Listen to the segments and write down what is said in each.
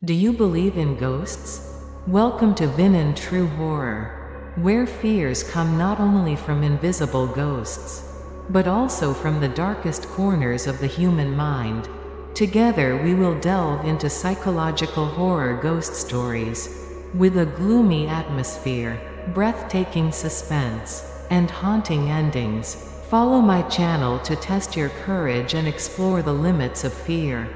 Do you believe in ghosts? Welcome to THIEN True Horror, where fears come not only from invisible ghosts, but also from the darkest corners of the human mind. Together we will delve into psychological horror ghost stories, with a gloomy atmosphere, breathtaking suspense, and haunting endings. Follow my channel to test your courage and explore the limits of fear.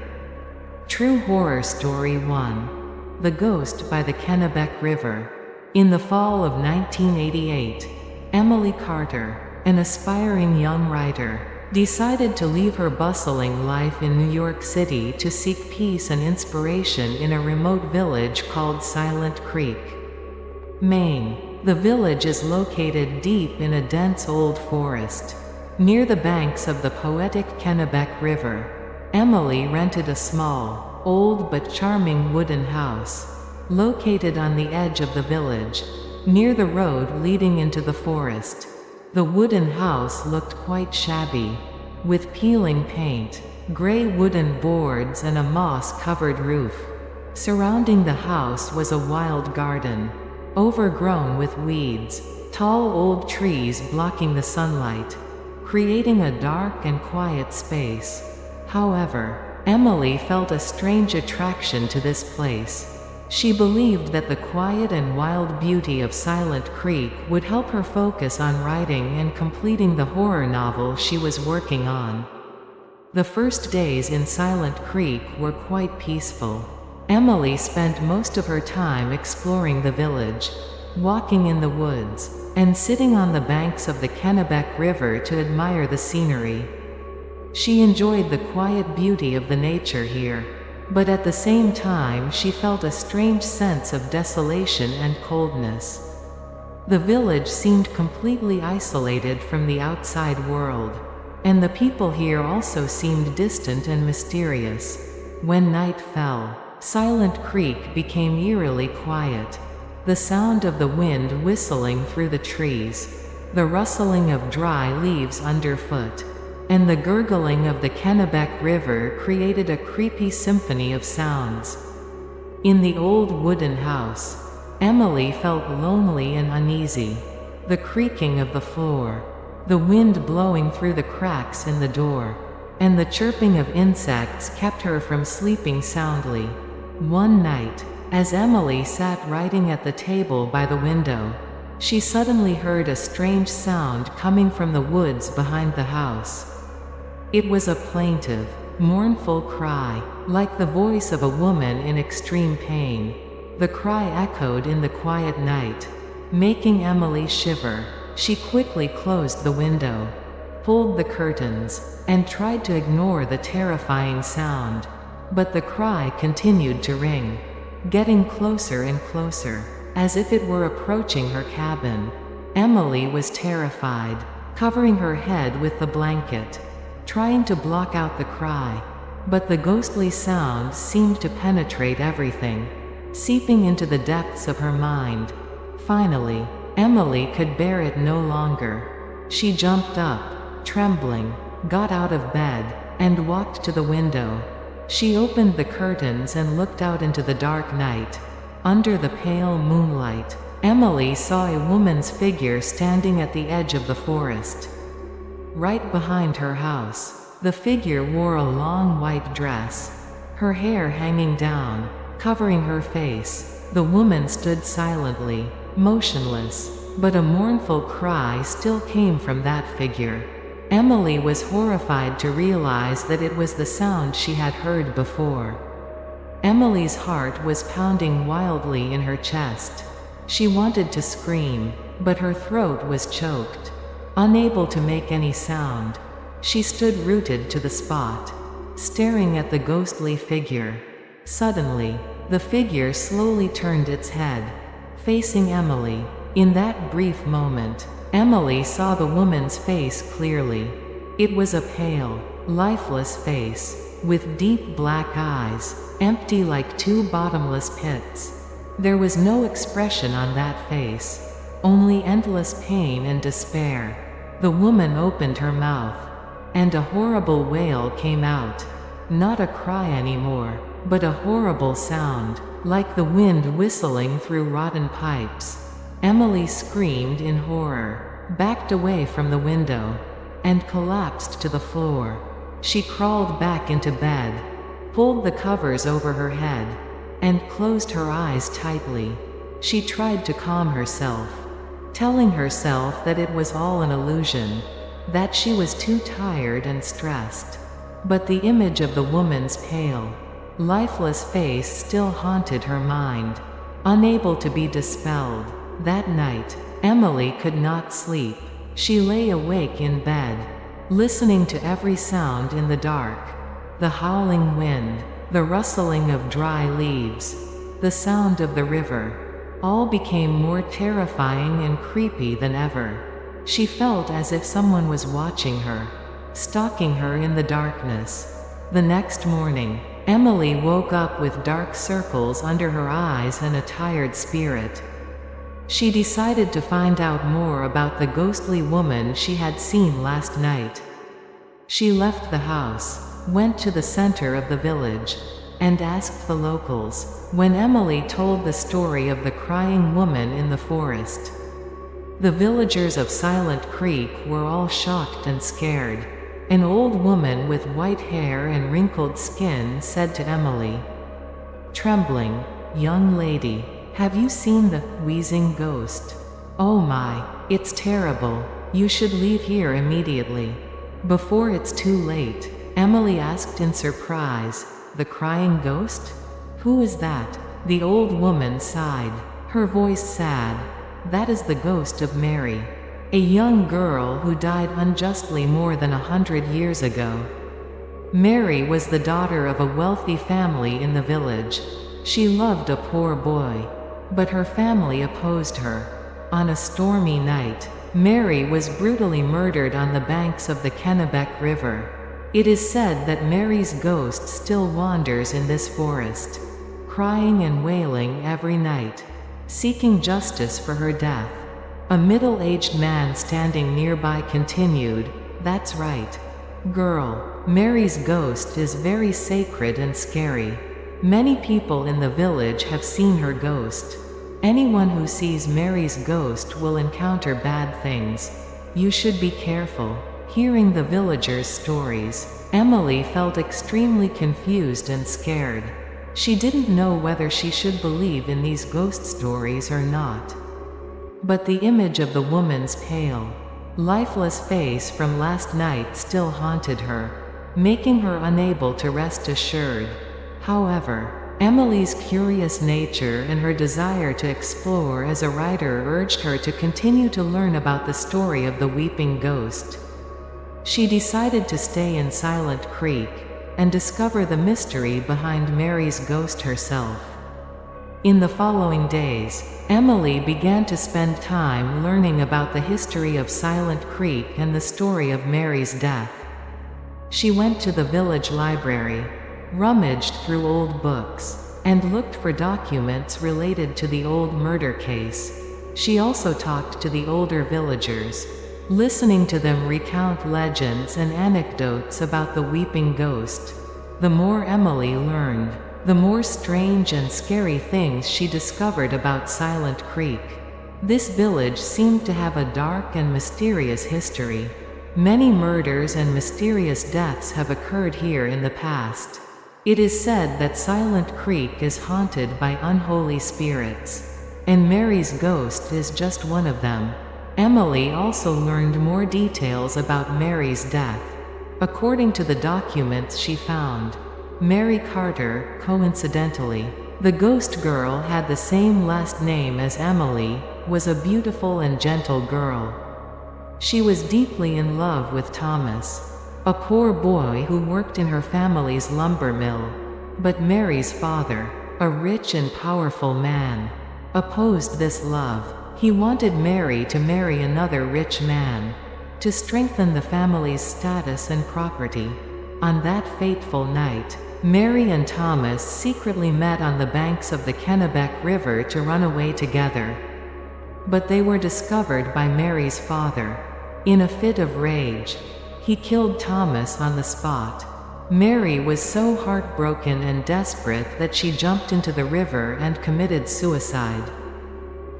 True Horror Story 1. The Ghost by the Kennebec River. In the fall of 1988, Emily Carter, an aspiring young writer, decided to leave her bustling life in New York City to seek peace and inspiration in a remote village called Silent Creek, Maine. The village is located deep in a dense old forest, near the banks of the poetic Kennebec River. Emily rented a small, old but charming wooden house, located on the edge of the village, near the road leading into the forest. The wooden house looked quite shabby, with peeling paint, gray wooden boards and a moss-covered roof. Surrounding the house was a wild garden, overgrown with weeds, tall old trees blocking the sunlight, creating a dark and quiet space. However, Emily felt a strange attraction to this place. She believed that the quiet and wild beauty of Silent Creek would help her focus on writing and completing the horror novel she was working on. The first days in Silent Creek were quite peaceful. Emily spent most of her time exploring the village, walking in the woods, and sitting on the banks of the Kennebec River to admire the scenery. She enjoyed the quiet beauty of the nature here, but at the same time she felt a strange sense of desolation and coldness. The village seemed completely isolated from the outside world, and the people here also seemed distant and mysterious. When night fell, Silent Creek became eerily quiet. The sound of the wind whistling through the trees, the rustling of dry leaves underfoot, and the gurgling of the Kennebec River created a creepy symphony of sounds. In the old wooden house, Emily felt lonely and uneasy. The creaking of the floor, the wind blowing through the cracks in the door, and the chirping of insects kept her from sleeping soundly. One night, as Emily sat writing at the table by the window, she suddenly heard a strange sound coming from the woods behind the house. It was a plaintive, mournful cry, like the voice of a woman in extreme pain. The cry echoed in the quiet night, making Emily shiver. She quickly closed the window, pulled the curtains, and tried to ignore the terrifying sound. But the cry continued to ring, getting closer and closer, as if it were approaching her cabin. Emily was terrified, covering her head with the blanket, trying to block out the cry. But the ghostly sound seemed to penetrate everything, seeping into the depths of her mind. Finally, Emily could bear it no longer. She jumped up, trembling, got out of bed, and walked to the window. She opened the curtains and looked out into the dark night. Under the pale moonlight, Emily saw a woman's figure standing at the edge of the forest. Right behind her house, the figure wore a long white dress, her hair hanging down, covering her face. The woman stood silently, motionless, but a mournful cry still came from that figure. Emily was horrified to realize that it was the sound she had heard before. Emily's heart was pounding wildly in her chest. She wanted to scream, but her throat was choked. Unable to make any sound, she stood rooted to the spot, staring at the ghostly figure. Suddenly, the figure slowly turned its head, facing Emily. In that brief moment, Emily saw the woman's face clearly. It was a pale, lifeless face, with deep black eyes, empty like two bottomless pits. There was no expression on that face, only endless pain and despair. The woman opened her mouth, and a horrible wail came out. Not a cry anymore, but a horrible sound, like the wind whistling through rotten pipes. Emily screamed in horror, backed away from the window, and collapsed to the floor. She crawled back into bed, pulled the covers over her head, and closed her eyes tightly. She tried to calm herself, telling herself that it was all an illusion, that she was too tired and stressed. But the image of the woman's pale, lifeless face still haunted her mind, unable to be dispelled. That night, Emily could not sleep. She lay awake in bed, listening to every sound in the dark. The howling wind, the rustling of dry leaves, the sound of the river, all became more terrifying and creepy than ever. She felt as if someone was watching her, stalking her in the darkness. The next morning, Emily woke up with dark circles under her eyes and a tired spirit. She decided to find out more about the ghostly woman she had seen last night. She left the house, went to the center of the village, and asked the locals. When Emily told the story of the crying woman in the forest, the villagers of Silent Creek were all shocked and scared. An old woman with white hair and wrinkled skin said to Emily, trembling, "Young lady, have you seen the wheezing ghost? Oh my, it's terrible. You should leave here immediately, before it's too late." Emily asked in surprise, "The crying ghost? Who is that?" The old woman sighed, her voice sad. "That is the ghost of Mary, a young girl who died unjustly more than 100 years ago. Mary was the daughter of a wealthy family in the village. She loved a poor boy, but her family opposed her. On a stormy night, Mary was brutally murdered on the banks of the Kennebec River. It is said that Mary's ghost still wanders in this forest, crying and wailing every night, seeking justice for her death." A middle-aged man standing nearby continued, "That's right, girl. Mary's ghost is very sacred and scary. Many people in the village have seen her ghost. Anyone who sees Mary's ghost will encounter bad things. You should be careful." Hearing the villagers' stories, Emily felt extremely confused and scared. She didn't know whether she should believe in these ghost stories or not. But the image of the woman's pale, lifeless face from last night still haunted her, making her unable to rest assured. However, Emily's curious nature and her desire to explore as a writer urged her to continue to learn about the story of the weeping ghost. She decided to stay in Silent Creek and discover the mystery behind Mary's ghost herself. In the following days, Emily began to spend time learning about the history of Silent Creek and the story of Mary's death. She went to the village library, rummaged through old books, and looked for documents related to the old murder case. She also talked to the older villagers, listening to them recount legends and anecdotes about the weeping ghost. The more Emily learned, the more strange and scary things she discovered about Silent Creek. This village seemed to have a dark and mysterious history. Many murders and mysterious deaths have occurred here in the past. It is said that Silent Creek is haunted by unholy spirits, and Mary's ghost is just one of them. Emily also learned more details about Mary's death. According to the documents she found, Mary Carter, coincidentally, the ghost girl had the same last name as Emily, was a beautiful and gentle girl. She was deeply in love with Thomas, a poor boy who worked in her family's lumber mill. But Mary's father, a rich and powerful man, opposed this love. He wanted Mary to marry another rich man, to strengthen the family's status and property. On that fateful night, Mary and Thomas secretly met on the banks of the Kennebec River to run away together. But they were discovered by Mary's father. In a fit of rage, he killed Thomas on the spot. Mary was so heartbroken and desperate that she jumped into the river and committed suicide.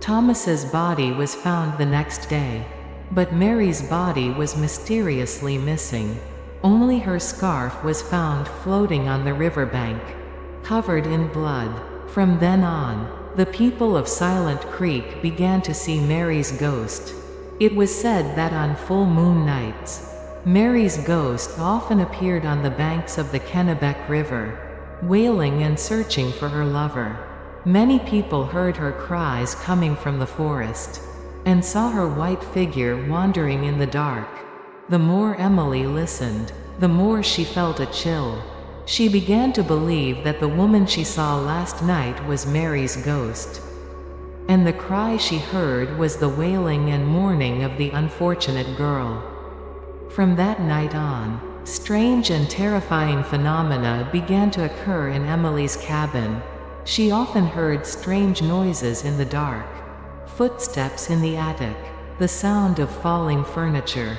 Thomas's body was found the next day. But Mary's body was mysteriously missing. Only her scarf was found floating on the riverbank, covered in blood. From then on, the people of Silent Creek began to see Mary's ghost. It was said that on full moon nights, Mary's ghost often appeared on the banks of the Kennebec River, wailing and searching for her lover. Many people heard her cries coming from the forest, and saw her white figure wandering in the dark. The more Emily listened, the more she felt a chill. She began to believe that the woman she saw last night was Mary's ghost. And the cry she heard was the wailing and mourning of the unfortunate girl. From that night on, strange and terrifying phenomena began to occur in Emily's cabin. She often heard strange noises in the dark, footsteps in the attic, the sound of falling furniture,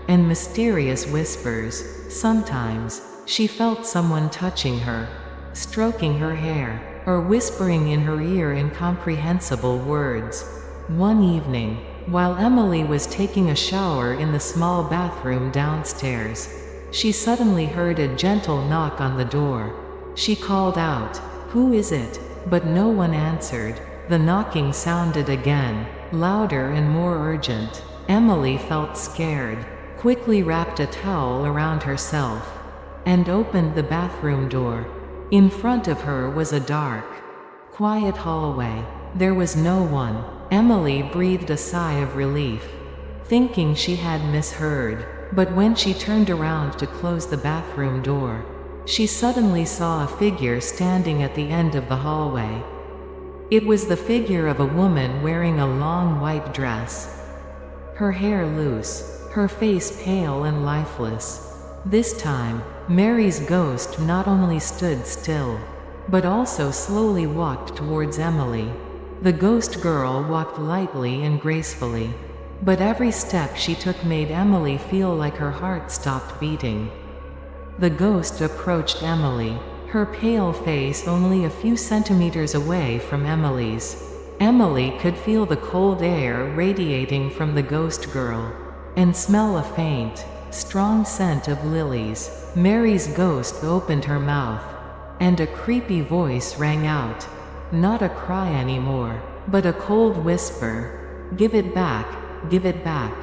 and mysterious whispers. Sometimes, she felt someone touching her, stroking her hair, or whispering in her ear incomprehensible words. One evening, while Emily was taking a shower in the small bathroom downstairs, she suddenly heard a gentle knock on the door. She called out, "Who is it?" But no one answered. The knocking sounded again, louder and more urgent. Emily felt scared, quickly wrapped a towel around herself, and opened the bathroom door. In front of her was a dark, quiet hallway. There was no one. Emily breathed a sigh of relief, thinking she had misheard. But when she turned around to close the bathroom door, she suddenly saw a figure standing at the end of the hallway. It was the figure of a woman wearing a long white dress, her hair loose, her face pale and lifeless. This time, Mary's ghost not only stood still, but also slowly walked towards Emily. The ghost girl walked lightly and gracefully, but every step she took made Emily feel like her heart stopped beating. The ghost approached Emily, her pale face only a few centimeters away from Emily's. Emily could feel the cold air radiating from the ghost girl, and smell a faint, strong scent of lilies. Mary's ghost opened her mouth, and a creepy voice rang out. Not a cry anymore, but a cold whisper. "Give it back, give it back."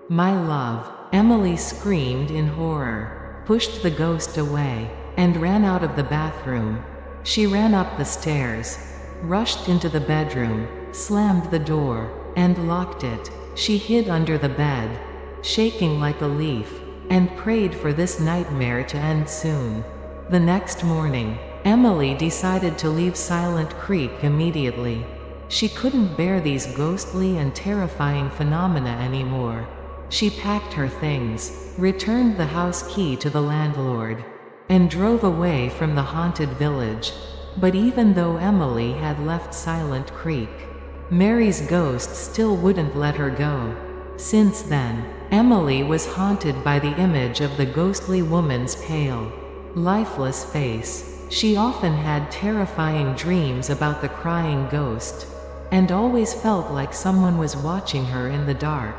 "My love," Emily screamed in horror, pushed the ghost away, and ran out of the bathroom. She ran up the stairs, rushed into the bedroom, slammed the door, and locked it. She hid under the bed, shaking like a leaf, and prayed for this nightmare to end soon. The next morning, Emily decided to leave Silent Creek immediately. She couldn't bear these ghostly and terrifying phenomena anymore. She packed her things, returned the house key to the landlord, and drove away from the haunted village. But even though Emily had left Silent Creek, Mary's ghost still wouldn't let her go. Since then, Emily was haunted by the image of the ghostly woman's pale, lifeless face. She often had terrifying dreams about the crying ghost, and always felt like someone was watching her in the dark.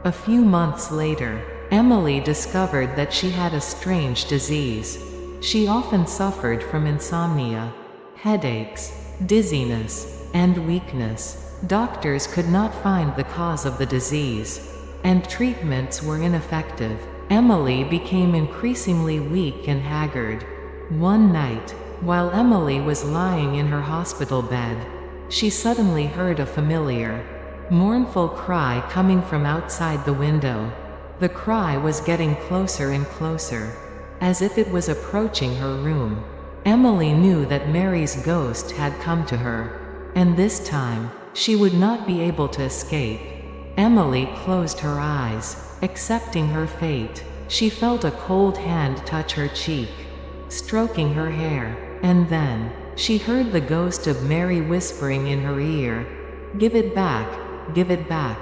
A few months later, Emily discovered that she had a strange disease. She often suffered from insomnia, headaches, dizziness, and weakness. Doctors could not find the cause of the disease, and treatments were ineffective. Emily became increasingly weak and haggard. One night, while Emily was lying in her hospital bed, she suddenly heard a familiar, mournful cry coming from outside the window. The cry was getting closer and closer, as if it was approaching her room. Emily knew that Mary's ghost had come to her, and this time, she would not be able to escape. Emily closed her eyes, accepting her fate. She felt a cold hand touch her cheek, stroking her hair, and then, she heard the ghost of Mary whispering in her ear, "Give it back, give it back."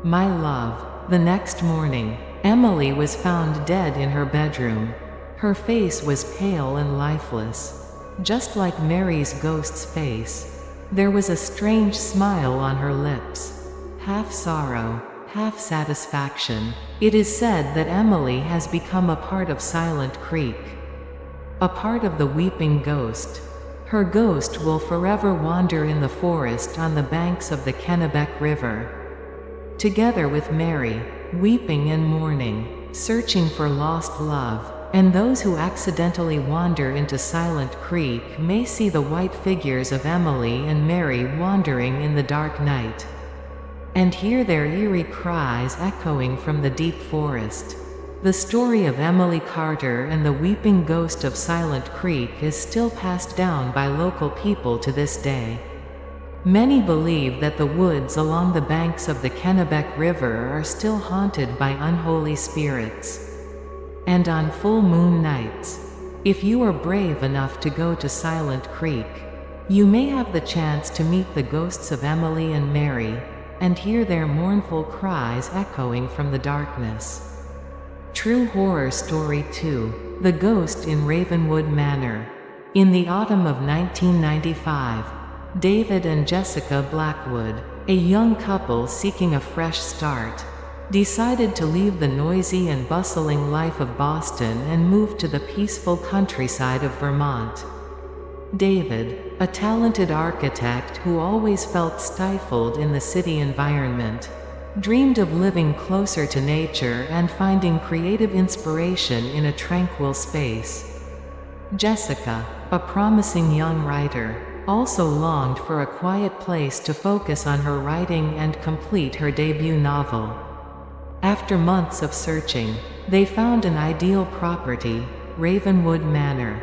My love. The next morning, Emily was found dead in her bedroom. Her face was pale and lifeless, just like Mary's ghost's face. There was a strange smile on her lips, half sorrow, half satisfaction. It is said that Emily has become a part of Silent Creek, a part of the weeping ghost. Her ghost will forever wander in the forest on the banks of the Kennebec River, together with Mary, weeping and mourning, searching for lost love. And those who accidentally wander into Silent Creek may see the white figures of Emily and Mary wandering in the dark night, and hear their eerie cries echoing from the deep forest. The story of Emily Carter and the weeping ghost of Silent Creek is still passed down by local people to this day. Many believe that the woods along the banks of the Kennebec River are still haunted by unholy spirits. And on full moon nights, if you are brave enough to go to Silent Creek, you may have the chance to meet the ghosts of Emily and Mary, and hear their mournful cries echoing from the darkness. True Horror Story 2. The Ghost in Ravenwood Manor. In the autumn of 1995, David and Jessica Blackwood, a young couple seeking a fresh start, decided to leave the noisy and bustling life of Boston and move to the peaceful countryside of Vermont. David, a talented architect who always felt stifled in the city environment, dreamed of living closer to nature and finding creative inspiration in a tranquil space. Jessica, a promising young writer, also longed for a quiet place to focus on her writing and complete her debut novel. After months of searching, they found an ideal property, Ravenwood Manor,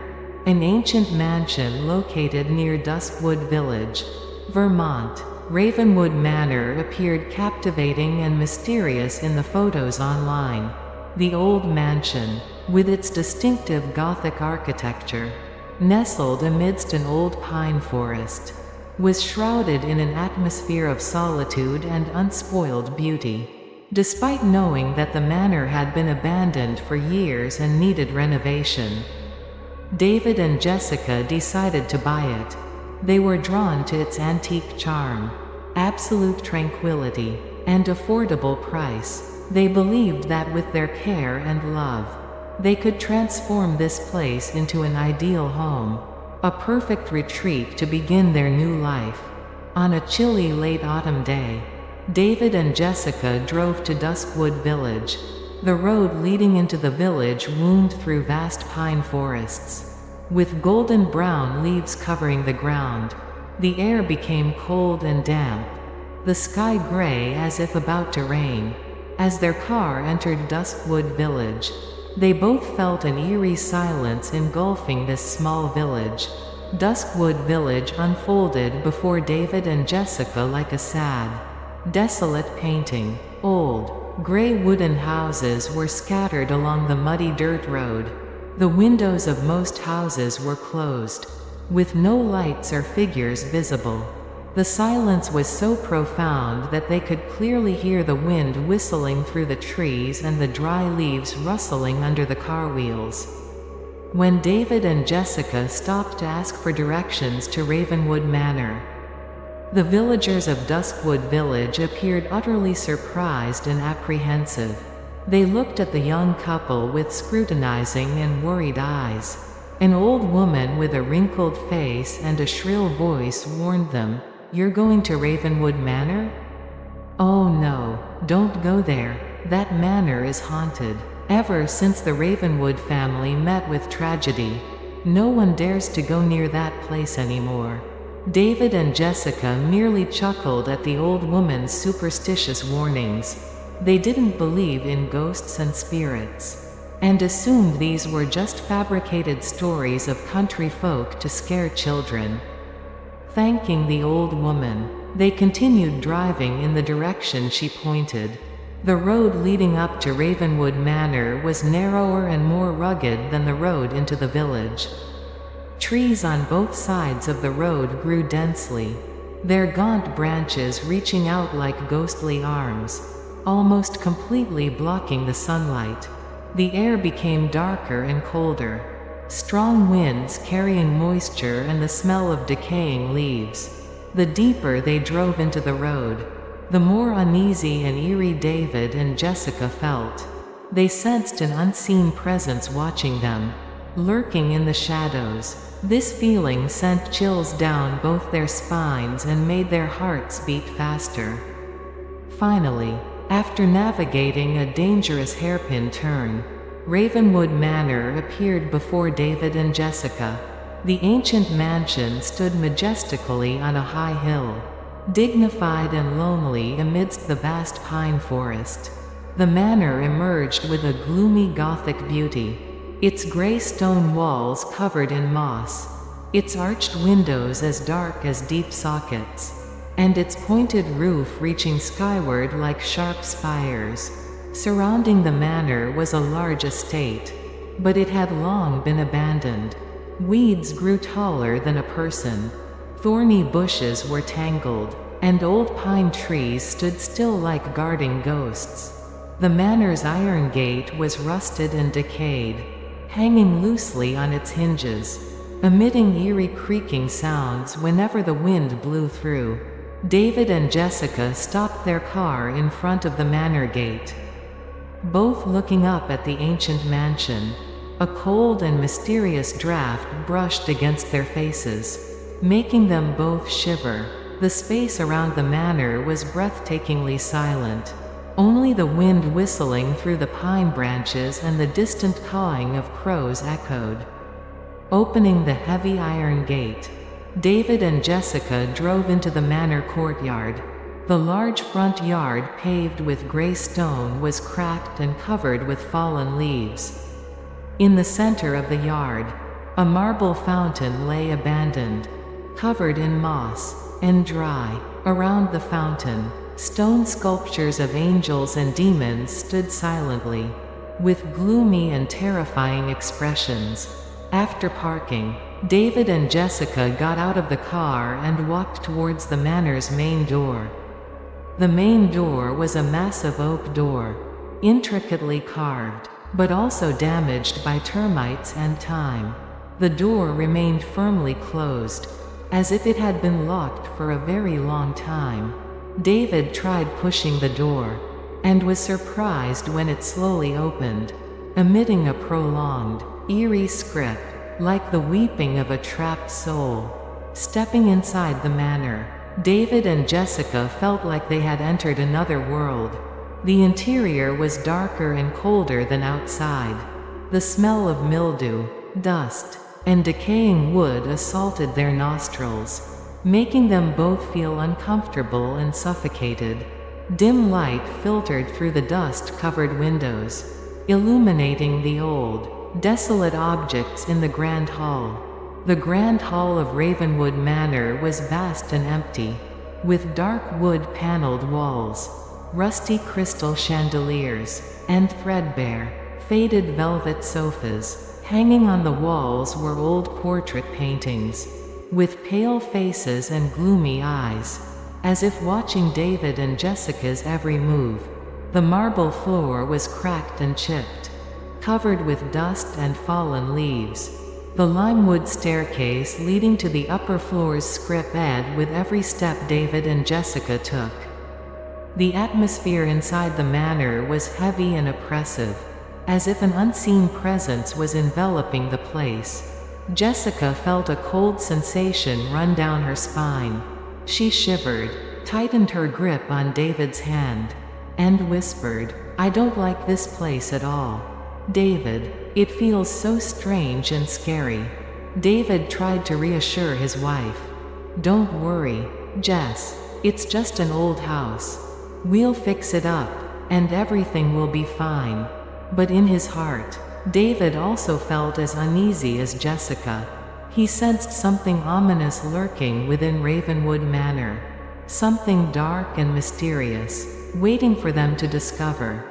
an ancient mansion located near Duskwood Village, Vermont. Ravenwood Manor appeared captivating and mysterious in the photos online. The old mansion, with its distinctive Gothic architecture, nestled amidst an old pine forest, was shrouded in an atmosphere of solitude and unspoiled beauty. Despite knowing that the manor had been abandoned for years and needed renovation, David and Jessica decided to buy it. They were drawn to its antique charm, absolute tranquility, and affordable price. They believed that with their care and love, they could transform this place into an ideal home, a perfect retreat to begin their new life. On a chilly late autumn day, David and Jessica drove to Duskwood Village. The road leading into the village wound through vast pine forests, with golden brown leaves covering the ground. The air became cold and damp, the sky gray as if about to rain. As their car entered Duskwood Village, they both felt an eerie silence engulfing this small village. Duskwood Village unfolded before David and Jessica like a sad, desolate painting. Old, gray wooden houses were scattered along the muddy dirt road. The windows of most houses were closed, with no lights or figures visible. The silence was so profound that they could clearly hear the wind whistling through the trees and the dry leaves rustling under the car wheels. When David and Jessica stopped to ask for directions to Ravenwood Manor, the villagers of Duskwood Village appeared utterly surprised and apprehensive. They looked at the young couple with scrutinizing and worried eyes. An old woman with a wrinkled face and a shrill voice warned them, "You're going to Ravenwood Manor? Oh no, don't go there. That manor is haunted. Ever since the Ravenwood family met with tragedy, no one dares to go near that place anymore." David and Jessica merely chuckled at the old woman's superstitious warnings. They didn't believe in ghosts and spirits, and assumed these were just fabricated stories of country folk to scare children. Thanking the old woman, they continued driving in the direction she pointed. The road leading up to Ravenwood Manor was narrower and more rugged than the road into the village. Trees on both sides of the road grew densely, their gaunt branches reaching out like ghostly arms, almost completely blocking the sunlight. The air became darker and colder. Strong winds carrying moisture and the smell of decaying leaves. The deeper they drove into the road, the more uneasy and eerie David and Jessica felt. They sensed an unseen presence watching them, lurking in the shadows. This feeling sent chills down both their spines and made their hearts beat faster. Finally, after navigating a dangerous hairpin turn, Ravenwood Manor appeared before David and Jessica. The ancient mansion stood majestically on a high hill, dignified and lonely amidst the vast pine forest. The manor emerged with a gloomy Gothic beauty, its gray stone walls covered in moss, its arched windows as dark as deep sockets, and its pointed roof reaching skyward like sharp spires. Surrounding the manor was a large estate, but it had long been abandoned. Weeds grew taller than a person. Thorny bushes were tangled, and old pine trees stood still like guarding ghosts. The manor's iron gate was rusted and decayed, hanging loosely on its hinges, emitting eerie creaking sounds whenever the wind blew through. David and Jessica stopped their car in front of the manor gate, both looking up at the ancient mansion. A cold and mysterious draft brushed against their faces, making them both shiver. The space around the manor was breathtakingly silent. Only the wind whistling through the pine branches and the distant cawing of crows echoed. Opening the heavy iron gate, David and Jessica drove into the manor courtyard. The large front yard, paved with gray stone, was cracked and covered with fallen leaves. In the center of the yard, a marble fountain lay abandoned, covered in moss and dry. Around the fountain, stone sculptures of angels and demons stood silently, with gloomy and terrifying expressions. After parking, David and Jessica got out of the car and walked towards the manor's main door. The main door was a massive oak door, intricately carved, but also damaged by termites and time. The door remained firmly closed, as if it had been locked for a very long time. David tried pushing the door, and was surprised when it slowly opened, emitting a prolonged, eerie scream, like the weeping of a trapped soul. Stepping inside the manor, David and Jessica felt like they had entered another world. The interior was darker and colder than outside. The smell of mildew, dust, and decaying wood assaulted their nostrils, making them both feel uncomfortable and suffocated. Dim light filtered through the dust-covered windows, illuminating the old, desolate objects in the grand hall. The grand hall of Ravenwood Manor was vast and empty, with dark wood-paneled walls, rusty crystal chandeliers, and threadbare, faded velvet sofas. Hanging on the walls were old portrait paintings, with pale faces and gloomy eyes, as if watching David and Jessica's every move. The marble floor was cracked and chipped, covered with dust and fallen leaves. The limewood staircase leading to the upper floors scraped with every step David and Jessica took. The atmosphere inside the manor was heavy and oppressive, as if an unseen presence was enveloping the place. Jessica felt a cold sensation run down her spine. She shivered, tightened her grip on David's hand, and whispered, "I don't like this place at all. David, it feels so strange and scary." David tried to reassure his wife. "Don't worry, Jess. It's just an old house. We'll fix it up, and everything will be fine." But in his heart, David also felt as uneasy as Jessica. He sensed something ominous lurking within Ravenwood Manor, something dark and mysterious, waiting for them to discover.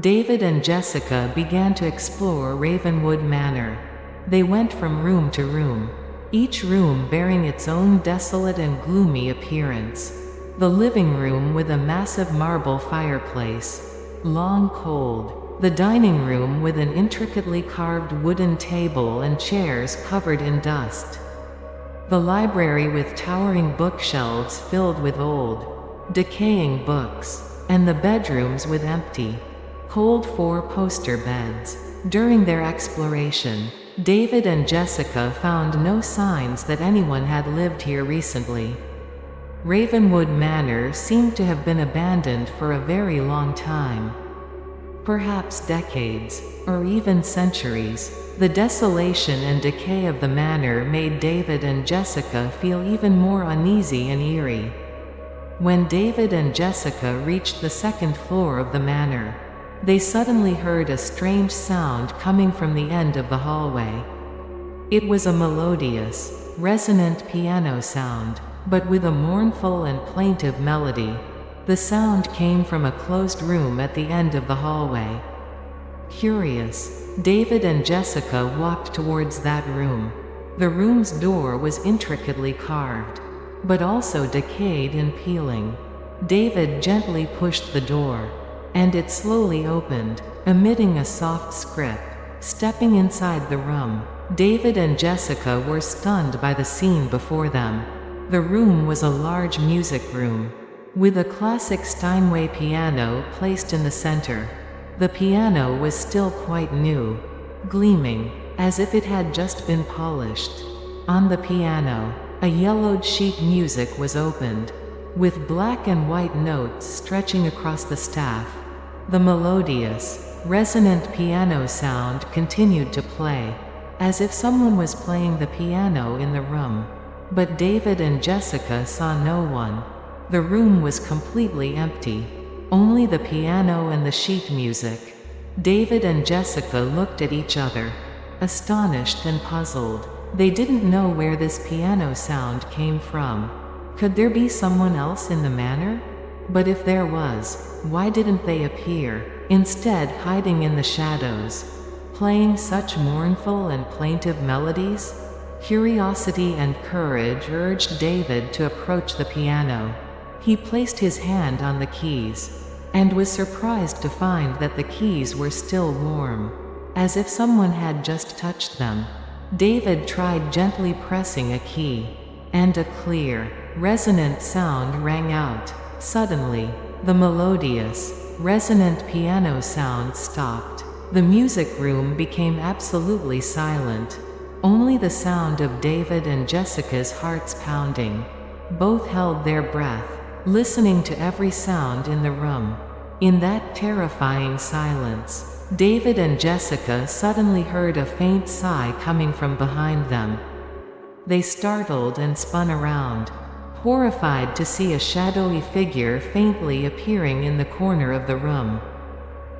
David and Jessica began to explore Ravenwood Manor. They went from room to room, each room bearing its own desolate and gloomy appearance. The living room with a massive marble fireplace, long cold, The dining room with an intricately carved wooden table and chairs covered in dust. The library with towering bookshelves filled with old, decaying books, and the bedrooms with empty, cold four-poster beds. During their exploration, David and Jessica found no signs that anyone had lived here recently. Ravenwood Manor seemed to have been abandoned for a very long time. Perhaps decades, or even centuries. The desolation and decay of the manor made David and Jessica feel even more uneasy and eerie. When David and Jessica reached the second floor of the manor, they suddenly heard a strange sound coming from the end of the hallway. It was a melodious, resonant piano sound, but with a mournful and plaintive melody. The sound came from a closed room at the end of the hallway. Curious, David and Jessica walked towards that room. The room's door was intricately carved, but also decayed and peeling. David gently pushed the door, and it slowly opened, emitting a soft skip. Stepping inside the room, David and Jessica were stunned by the scene before them. The room was a large music room, with a classic Steinway piano placed in the center. The piano was still quite new, gleaming, as if it had just been polished. On the piano, a yellowed sheet music was opened, with black and white notes stretching across the staff. The melodious, resonant piano sound continued to play, as if someone was playing the piano in the room. But David and Jessica saw no one. The room was completely empty. Only the piano and the sheet music. David and Jessica looked at each other, astonished and puzzled. They didn't know where this piano sound came from. Could there be someone else in the manor? But if there was, why didn't they appear, instead hiding in the shadows, playing such mournful and plaintive melodies? Curiosity and courage urged David to approach the piano. He placed his hand on the keys, and was surprised to find that the keys were still warm, as if someone had just touched them. David tried gently pressing a key, and a clear, resonant sound rang out. Suddenly, the melodious, resonant piano sound stopped. The music room became absolutely silent. Only the sound of David and Jessica's hearts pounding. Both held their breath, listening to every sound in the room. In that terrifying silence, David and Jessica suddenly heard a faint sigh coming from behind them. They startled and spun around, horrified to see a shadowy figure faintly appearing in the corner of the room.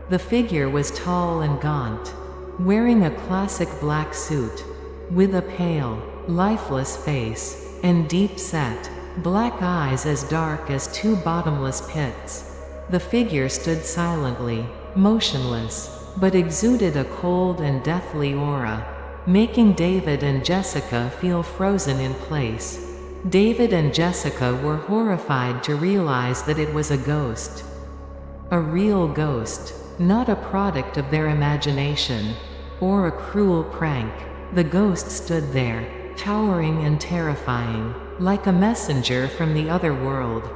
The figure was tall and gaunt, wearing a classic black suit, with a pale, lifeless face, and deep-set, black eyes as dark as two bottomless pits. The figure stood silently, motionless, but exuded a cold and deathly aura, making David and Jessica feel frozen in place. David and Jessica were horrified to realize that it was a ghost. A real ghost, not a product of their imagination, or a cruel prank. The ghost stood there, towering and terrifying, like a messenger from the other world.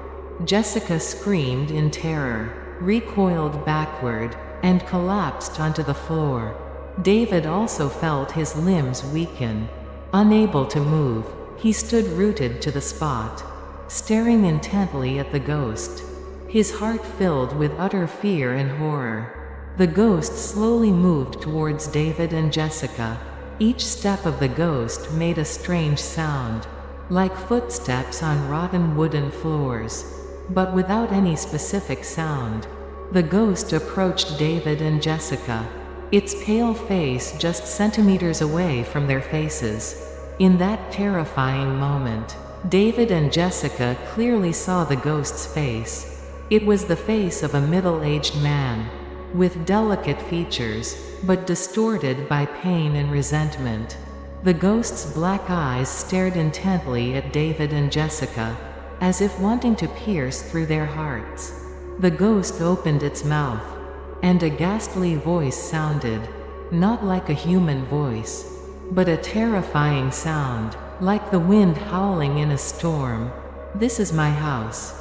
Jessica screamed in terror, recoiled backward, and collapsed onto the floor. David also felt his limbs weaken. Unable to move, he stood rooted to the spot, staring intently at the ghost, his heart filled with utter fear and horror. The ghost slowly moved towards David and Jessica. Each step of the ghost made a strange sound, like footsteps on rotten wooden floors, but without any specific sound. The ghost approached David and Jessica, its pale face just centimeters away from their faces. In that terrifying moment, David and Jessica clearly saw the ghost's face. It was the face of a middle-aged man, with delicate features, but distorted by pain and resentment. The ghost's black eyes stared intently at David and Jessica, as if wanting to pierce through their hearts. The ghost opened its mouth, and a ghastly voice sounded, not like a human voice, but a terrifying sound, like the wind howling in a storm. "This is my house.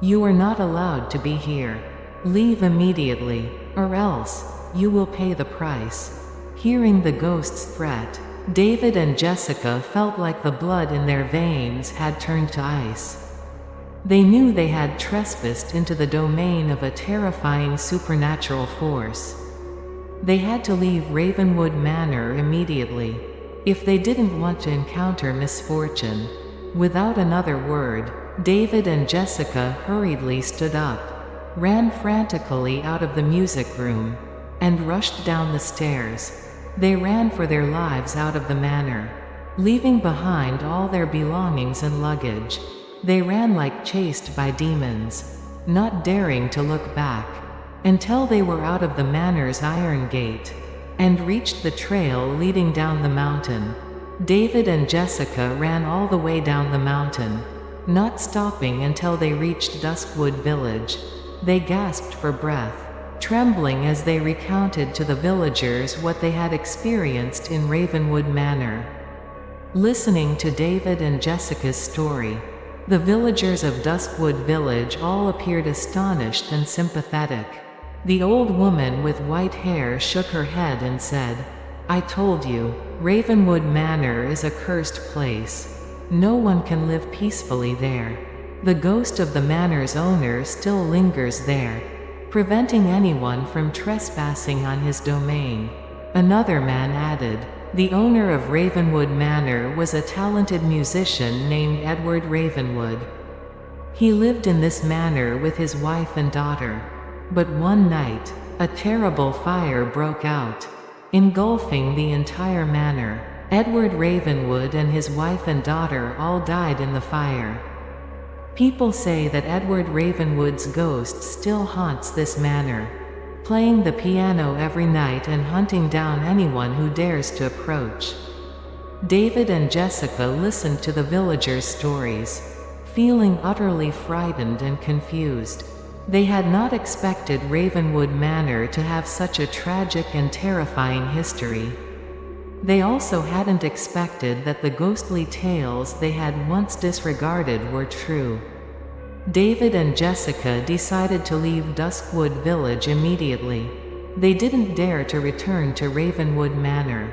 You are not allowed to be here. Leave immediately, or else you will pay the price." Hearing the ghost's threat, David and Jessica felt like the blood in their veins had turned to ice. They knew they had trespassed into the domain of a terrifying supernatural force. They had to leave Ravenwood Manor immediately, if they didn't want to encounter misfortune. Without another word, David and Jessica hurriedly stood up, ran frantically out of the music room, and rushed down the stairs. They ran for their lives out of the manor, leaving behind all their belongings and luggage. They ran like chased by demons, not daring to look back, until they were out of the manor's iron gate, and reached the trail leading down the mountain. David and Jessica ran all the way down the mountain, not stopping until they reached Duskwood Village. They gasped for breath, trembling as they recounted to the villagers what they had experienced in Ravenwood Manor. Listening to David and Jessica's story, the villagers of Duskwood Village all appeared astonished and sympathetic. The old woman with white hair shook her head and said, "I told you, Ravenwood Manor is a cursed place. No one can live peacefully there. The ghost of the manor's owner still lingers there, preventing anyone from trespassing on his domain." Another man added, "The owner of Ravenwood Manor was a talented musician named Edward Ravenwood. He lived in this manor with his wife and daughter. But one night, a terrible fire broke out, engulfing the entire manor. Edward Ravenwood and his wife and daughter all died in the fire. People say that Edward Ravenwood's ghost still haunts this manor, playing the piano every night and hunting down anyone who dares to approach." David and Jessica listened to the villagers' stories, feeling utterly frightened and confused. They had not expected Ravenwood Manor to have such a tragic and terrifying history. They also hadn't expected that the ghostly tales they had once disregarded were true. David and Jessica decided to leave Duskwood Village immediately. They didn't dare to return to Ravenwood Manor,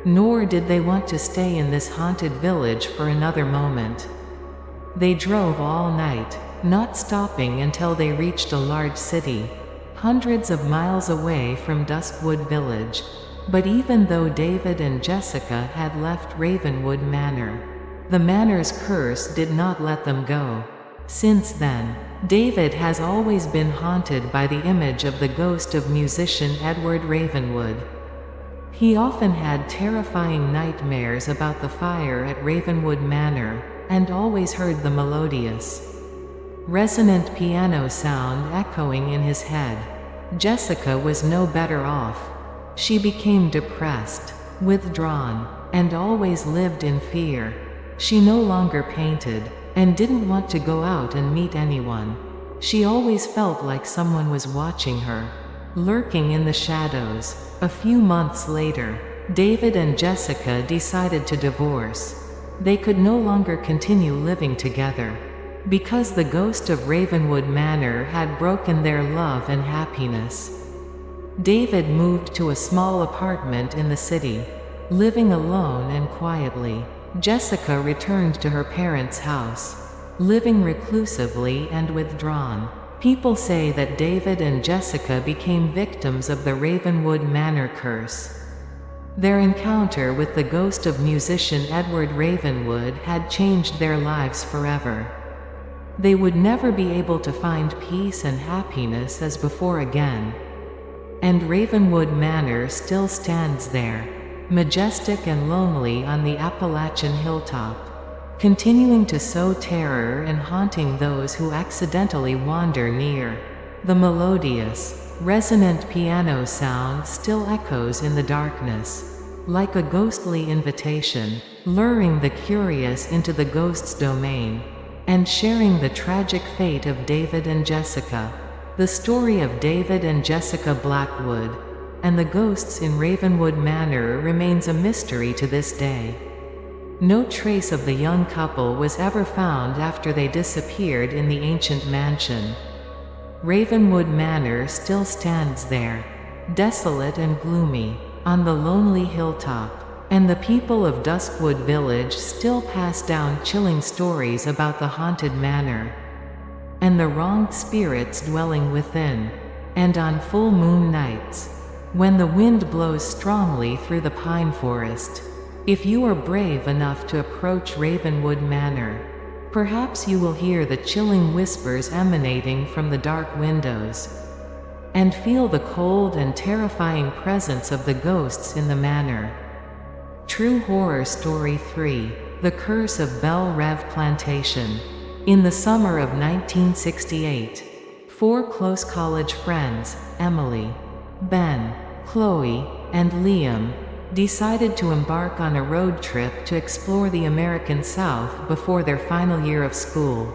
nor did they want to stay in this haunted village for another moment. They drove all night, not stopping until they reached a large city, hundreds of miles away from Duskwood Village. But even though David and Jessica had left Ravenwood Manor, the manor's curse did not let them go. Since then, David has always been haunted by the image of the ghost of musician Edward Ravenwood. He often had terrifying nightmares about the fire at Ravenwood Manor, and always heard the melodious, resonant piano sound echoing in his head. Jessica was no better off. She became depressed, withdrawn, and always lived in fear. She no longer painted, and didn't want to go out and meet anyone. She always felt like someone was watching her, lurking in the shadows. A few months later, David and Jessica decided to divorce. They could no longer continue living together, because the ghost of Ravenwood Manor had broken their love and happiness. David moved to a small apartment in the city, living alone and quietly. Jessica returned to her parents' house, living reclusively and withdrawn. People say that David and Jessica became victims of the Ravenwood Manor curse. Their encounter with the ghost of musician Edward Ravenwood had changed their lives forever. They would never be able to find peace and happiness as before again. And Ravenwood Manor still stands there, majestic and lonely on the Appalachian hilltop, continuing to sow terror and haunting those who accidentally wander near. The melodious, resonant piano sound still echoes in the darkness, like a ghostly invitation, luring the curious into the ghost's domain, and sharing the tragic fate of David and Jessica. the story of David and Jessica Blackwood, and the ghosts in Ravenwood Manor remains a mystery to this day. No trace of the young couple was ever found after they disappeared in the ancient mansion. Ravenwood Manor still stands there, desolate and gloomy, on the lonely hilltop, and the people of Duskwood Village still pass down chilling stories about the haunted manor and the wronged spirits dwelling within. And on full moon nights, when the wind blows strongly through the pine forest, if you are brave enough to approach Ravenwood Manor, perhaps you will hear the chilling whispers emanating from the dark windows, and feel the cold and terrifying presence of the ghosts in the manor. True Horror Story 3: The Curse of Belle Reve Plantation. In the summer of 1968, 4 close college friends, Emily, Ben, Chloe, and Liam, decided to embark on a road trip to explore the American South before their final year of school.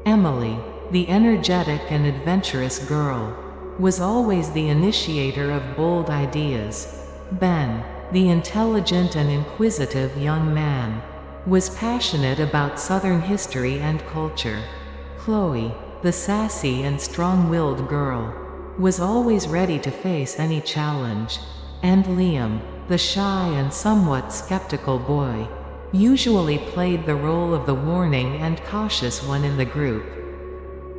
Emily, the energetic and adventurous girl, was always the initiator of bold ideas. Ben, the intelligent and inquisitive young man, was passionate about Southern history and culture. Chloe, the sassy and strong-willed girl, was always ready to face any challenge. And Liam, the shy and somewhat skeptical boy, usually played the role of the warning and cautious one in the group.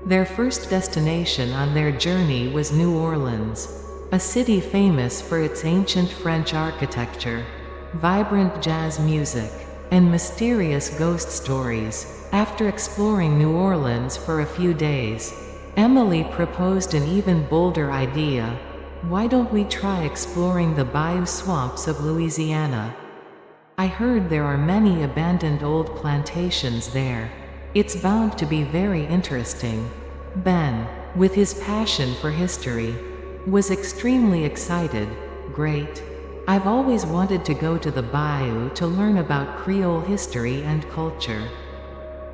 Their first destination on their journey was New Orleans, a city famous for its ancient French architecture, vibrant jazz music, and mysterious ghost stories. After exploring New Orleans for a few days, Emily proposed an even bolder idea. Why don't we try exploring the bayou swamps of Louisiana? I heard there are many abandoned old plantations there. It's bound to be very interesting. Ben, with his passion for history, was extremely excited. Great. I've always wanted to go to the bayou to learn about Creole history and culture.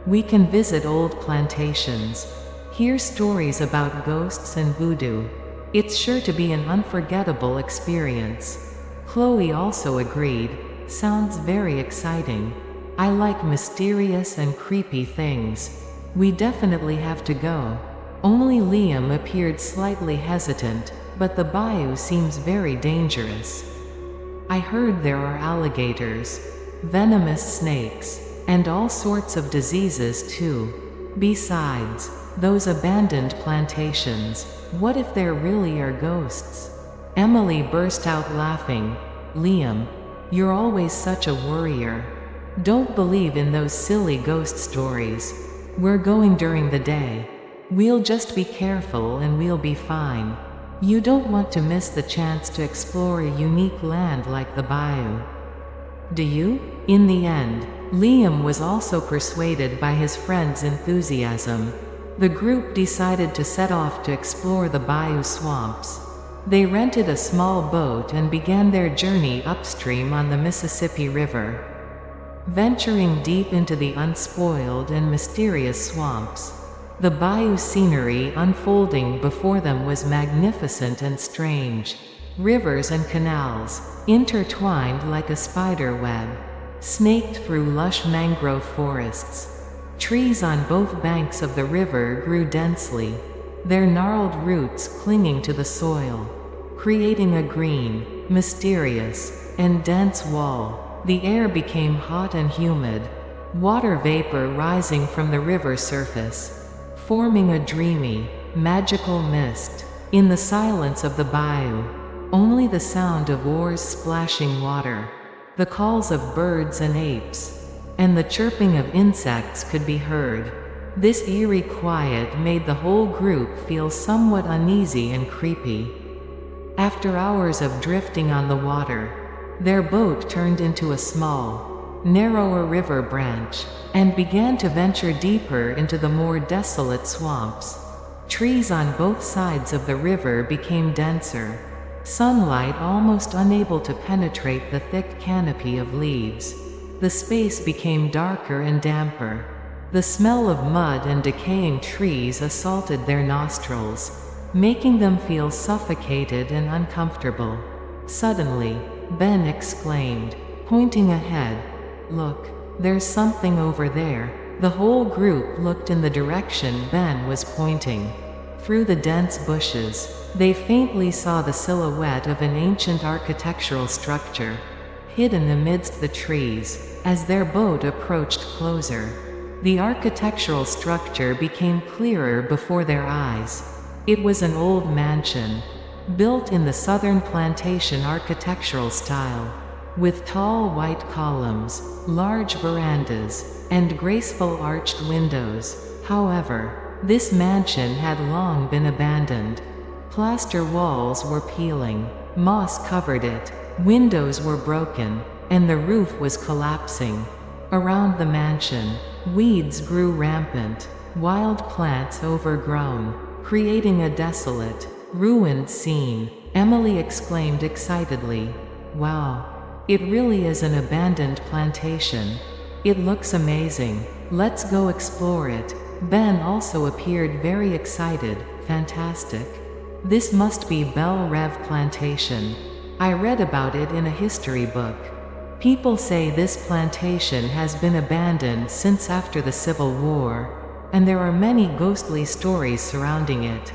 We can visit old plantations, hear stories about ghosts and voodoo. It's sure to be an unforgettable experience. Chloe also agreed. Sounds very exciting. I like mysterious and creepy things. We definitely have to go. Only Liam appeared slightly hesitant, but the bayou seems very dangerous. I heard there are alligators, venomous snakes, and all sorts of diseases too. Besides, those abandoned plantations, what if there really are ghosts? Emily burst out laughing. Liam, you're always such a worrier. Don't believe in those silly ghost stories. We're going during the day. We'll just be careful and we'll be fine. You don't want to miss the chance to explore a unique land like the bayou. Do you? In the end, Liam was also persuaded by his friend's enthusiasm. The group decided to set off to explore the bayou swamps. They rented a small boat and began their journey upstream on the Mississippi River. Venturing deep into the unspoiled and mysterious swamps, the bayou scenery unfolding before them was magnificent and strange. Rivers and canals, intertwined like a spider web, snaked through lush mangrove forests. Trees on both banks of the river grew densely, their gnarled roots clinging to the soil, creating a green, mysterious, and dense wall. The air became hot and humid, water vapor rising from the river surface, forming a dreamy, magical mist. In the silence of the bayou, only the sound of oars splashing water, the calls of birds and apes, and the chirping of insects could be heard. This eerie quiet made the whole group feel somewhat uneasy and creepy. After hours of drifting on the water, their boat turned into a small, narrower river branch, and began to venture deeper into the more desolate swamps. Trees on both sides of the river became denser, sunlight almost unable to penetrate the thick canopy of leaves. The space became darker and damper, The smell of mud and decaying trees assaulted their nostrils, making them feel suffocated and uncomfortable. Suddenly, Ben exclaimed, pointing ahead, "Look, there's something over there." The whole group looked in the direction Ben was pointing. Through the dense bushes, they faintly saw the silhouette of an ancient architectural structure, hidden amidst the trees. As their boat approached closer, the architectural structure became clearer before their eyes. It was an old mansion, built in the southern plantation architectural style, with tall white columns, large verandas, and graceful arched windows. However, this mansion had long been abandoned. Plaster walls were peeling, moss covered it, windows were broken, and the roof was collapsing. Around the mansion, weeds grew rampant, wild plants overgrown, creating a desolate, ruined scene. Emily exclaimed excitedly, "Wow! It really is an abandoned plantation. It looks amazing. Let's go explore it." Ben also appeared very excited. "Fantastic. This must be Belle Reve Plantation. I read about it in a history book. People say this plantation has been abandoned since after the Civil War, and there are many ghostly stories surrounding it."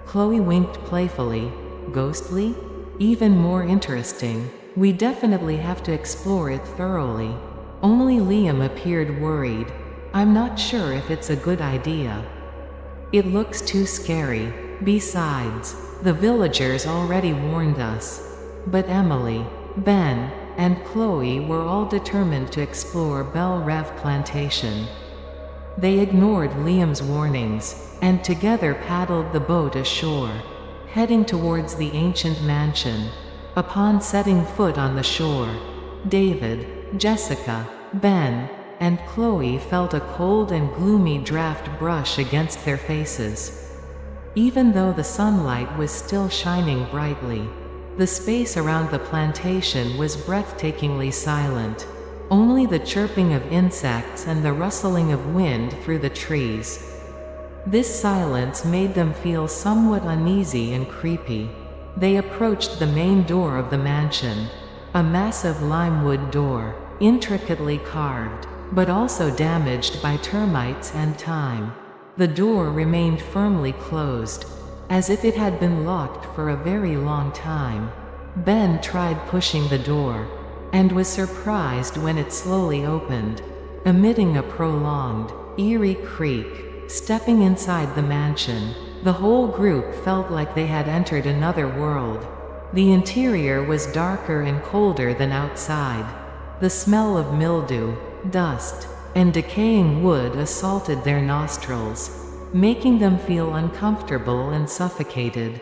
Chloe winked playfully. "Ghostly? Even more interesting. We definitely have to explore it thoroughly." Only Liam appeared worried. "I'm not sure if it's a good idea. It looks too scary. Besides, the villagers already warned us." But Emily, Ben, and Chloe were all determined to explore Belle Reve Plantation. They ignored Liam's warnings, and together paddled the boat ashore, heading towards the ancient mansion. Upon setting foot on the shore, David, Jessica, Ben, and Chloe felt a cold and gloomy draft brush against their faces. Even though the sunlight was still shining brightly, the space around the plantation was breathtakingly silent. Only the chirping of insects and the rustling of wind through the trees. This silence made them feel somewhat uneasy and creepy. They approached the main door of the mansion, a massive limewood door, intricately carved, but also damaged by termites and time. The door remained firmly closed, as if it had been locked for a very long time. Ben tried pushing the door, and was surprised when it slowly opened, emitting a prolonged, eerie creak. Stepping inside the mansion, the whole group felt like they had entered another world. The interior was darker and colder than outside. The smell of mildew, dust, and decaying wood assaulted their nostrils, making them feel uncomfortable and suffocated.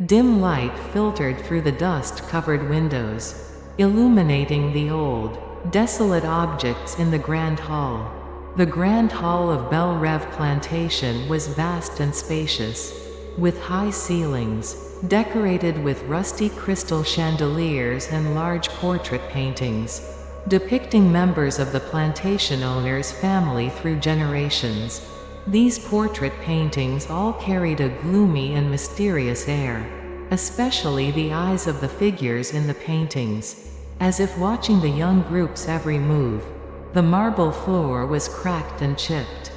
Dim light filtered through the dust-covered windows, illuminating the old, desolate objects in the grand hall. The grand hall of Belle Reve Plantation was vast and spacious, with high ceilings, decorated with rusty crystal chandeliers and large portrait paintings, depicting members of the plantation owner's family through generations. These portrait paintings all carried a gloomy and mysterious air, especially the eyes of the figures in the paintings, as if watching the young group's every move. The marble floor was cracked and chipped,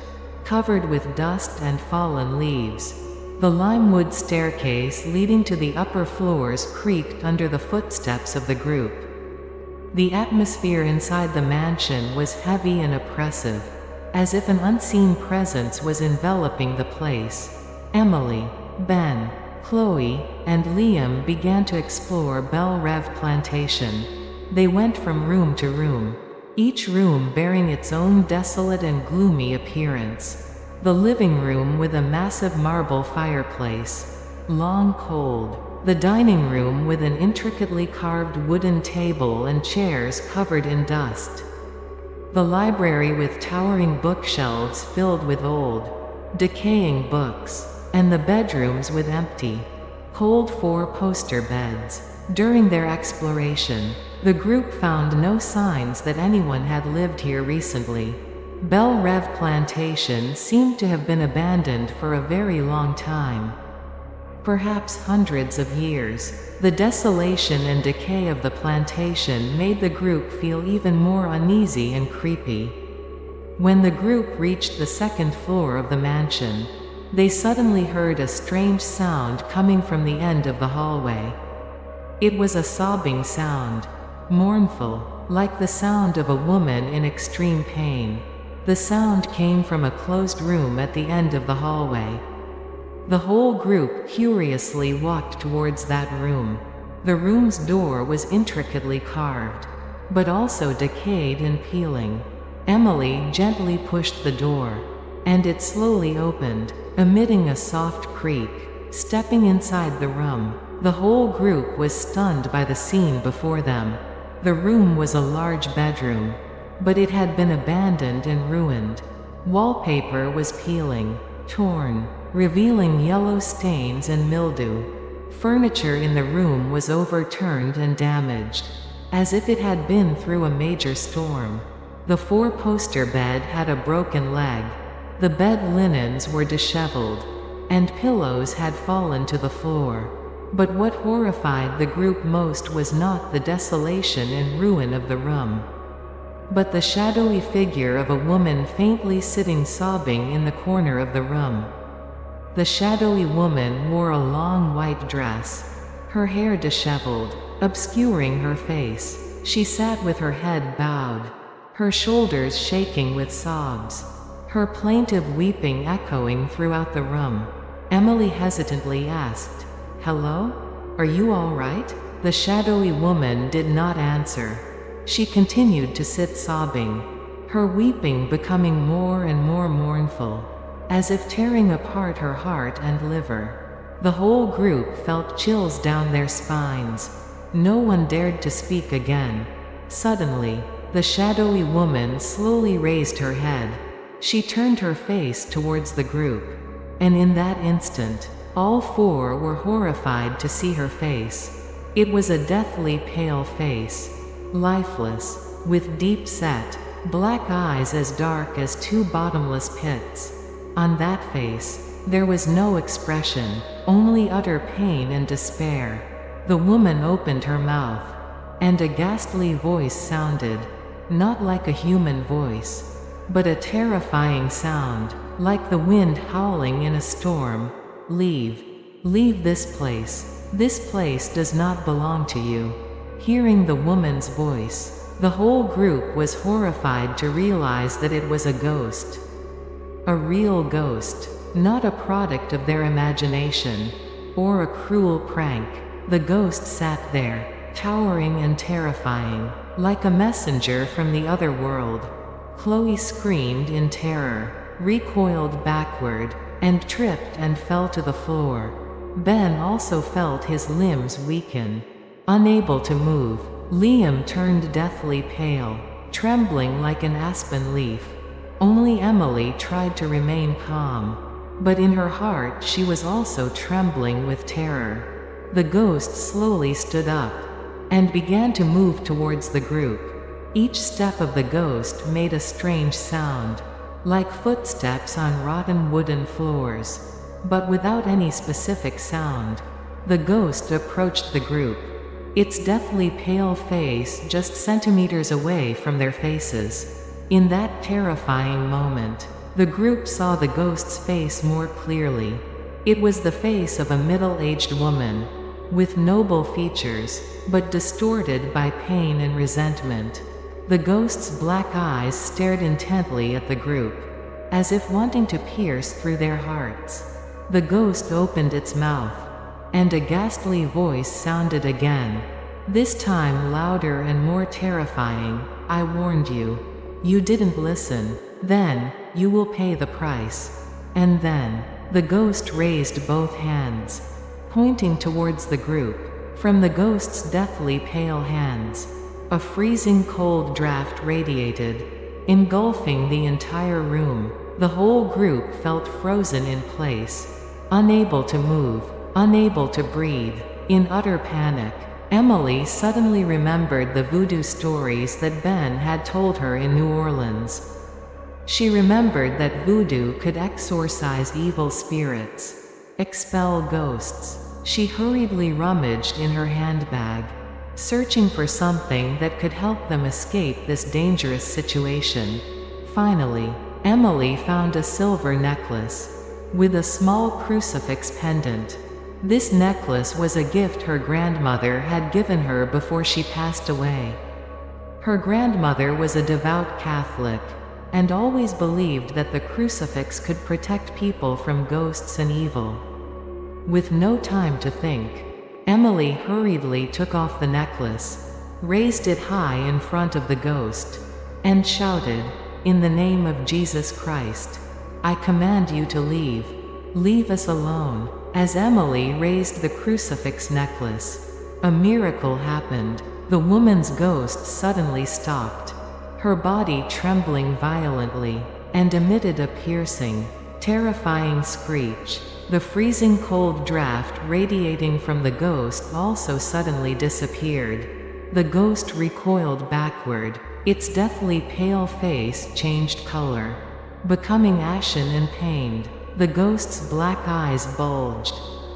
covered with dust and fallen leaves. The limewood staircase leading to the upper floors creaked under the footsteps of the group. The atmosphere inside the mansion was heavy and oppressive, as if an unseen presence was enveloping the place. Emily, Ben, Chloe, and Liam began to explore Belle Reve Plantation. They went from room to room, each room bearing its own desolate and gloomy appearance. The living room with a massive marble fireplace, long cold. The dining room with an intricately carved wooden table and chairs covered in dust. The library with towering bookshelves filled with old, decaying books, and the bedrooms with empty, cold four-poster beds. During their exploration, the group found no signs that anyone had lived here recently. Belle Reve Plantation seemed to have been abandoned for a very long time. Perhaps hundreds of years. The desolation and decay of the plantation made the group feel even more uneasy and creepy. When the group reached the second floor of the mansion, they suddenly heard a strange sound coming from the end of the hallway. It was a sobbing sound, mournful, like the sound of a woman in extreme pain. The sound came from a closed room at the end of the hallway. The whole group curiously walked towards that room. The room's door was intricately carved, but also decayed and peeling. Emily gently pushed the door, and it slowly opened, emitting a soft creak. Stepping inside the room, the whole group was stunned by the scene before them. The room was a large bedroom, but it had been abandoned and ruined. Wallpaper was peeling, torn, revealing yellow stains and mildew. Furniture in the room was overturned and damaged, as if it had been through a major storm. The four-poster bed had a broken leg. The bed linens were disheveled, and pillows had fallen to the floor. But what horrified the group most was not the desolation and ruin of the room, but the shadowy figure of a woman faintly sitting sobbing in the corner of the room. The shadowy woman wore a long white dress, her hair disheveled, obscuring her face. She sat with her head bowed, her shoulders shaking with sobs, her plaintive weeping echoing throughout the room. Emily hesitantly asked, "Hello? Are you all right?" The shadowy woman did not answer. She continued to sit sobbing, her weeping becoming more and more mournful, as if tearing apart her heart and liver. The whole group felt chills down their spines. No one dared to speak again. Suddenly, the shadowy woman slowly raised her head. She turned her face towards the group, and in that instant, all four were horrified to see her face. It was a deathly pale face, lifeless, with deep-set, black eyes as dark as two bottomless pits. On that face, there was no expression, only utter pain and despair. The woman opened her mouth, and a ghastly voice sounded, not like a human voice, but a terrifying sound, like the wind howling in a storm. "Leave. Leave this place. This place does not belong to you." Hearing the woman's voice, the whole group was horrified to realize that it was a ghost. A real ghost, not a product of their imagination, or a cruel prank. The ghost sat there, towering and terrifying, like a messenger from the other world. Chloe screamed in terror, recoiled backward, and tripped and fell to the floor. Ben also felt his limbs weaken. Unable to move, Liam turned deathly pale, trembling like an aspen leaf. Only Emily tried to remain calm, but in her heart she was also trembling with terror. The ghost slowly stood up, and began to move towards the group. Each step of the ghost made a strange sound, like footsteps on rotten wooden floors, but without any specific sound. The ghost approached the group, its deathly pale face just centimeters away from their faces. In that terrifying moment, the group saw the ghost's face more clearly. It was the face of a middle-aged woman, with noble features, but distorted by pain and resentment. The ghost's black eyes stared intently at the group, as if wanting to pierce through their hearts. The ghost opened its mouth, and a ghastly voice sounded again, this time louder and more terrifying. "I warned you. You didn't listen. Then, you will pay the price." And then, the ghost raised both hands, pointing towards the group. From the ghost's deathly pale hands, a freezing cold draft radiated, engulfing the entire room. The whole group felt frozen in place, unable to move, unable to breathe. In utter panic, Emily suddenly remembered the voodoo stories that Ben had told her in New Orleans. She remembered that voodoo could exorcise evil spirits, expel ghosts. She hurriedly rummaged in her handbag, searching for something that could help them escape this dangerous situation. Finally, Emily found a silver necklace with a small crucifix pendant. This necklace was a gift her grandmother had given her before she passed away. Her grandmother was a devout Catholic, and always believed that the crucifix could protect people from ghosts and evil. With no time to think, Emily hurriedly took off the necklace, raised it high in front of the ghost, and shouted, "In the name of Jesus Christ, I command you to leave. Leave us alone." As Emily raised the crucifix necklace, a miracle happened. The woman's ghost suddenly stopped, her body trembling violently, and emitted a piercing, terrifying screech. The freezing cold draft radiating from the ghost also suddenly disappeared. The ghost recoiled backward, its deathly pale face changed color, becoming ashen and pained. The ghost's black eyes bulged,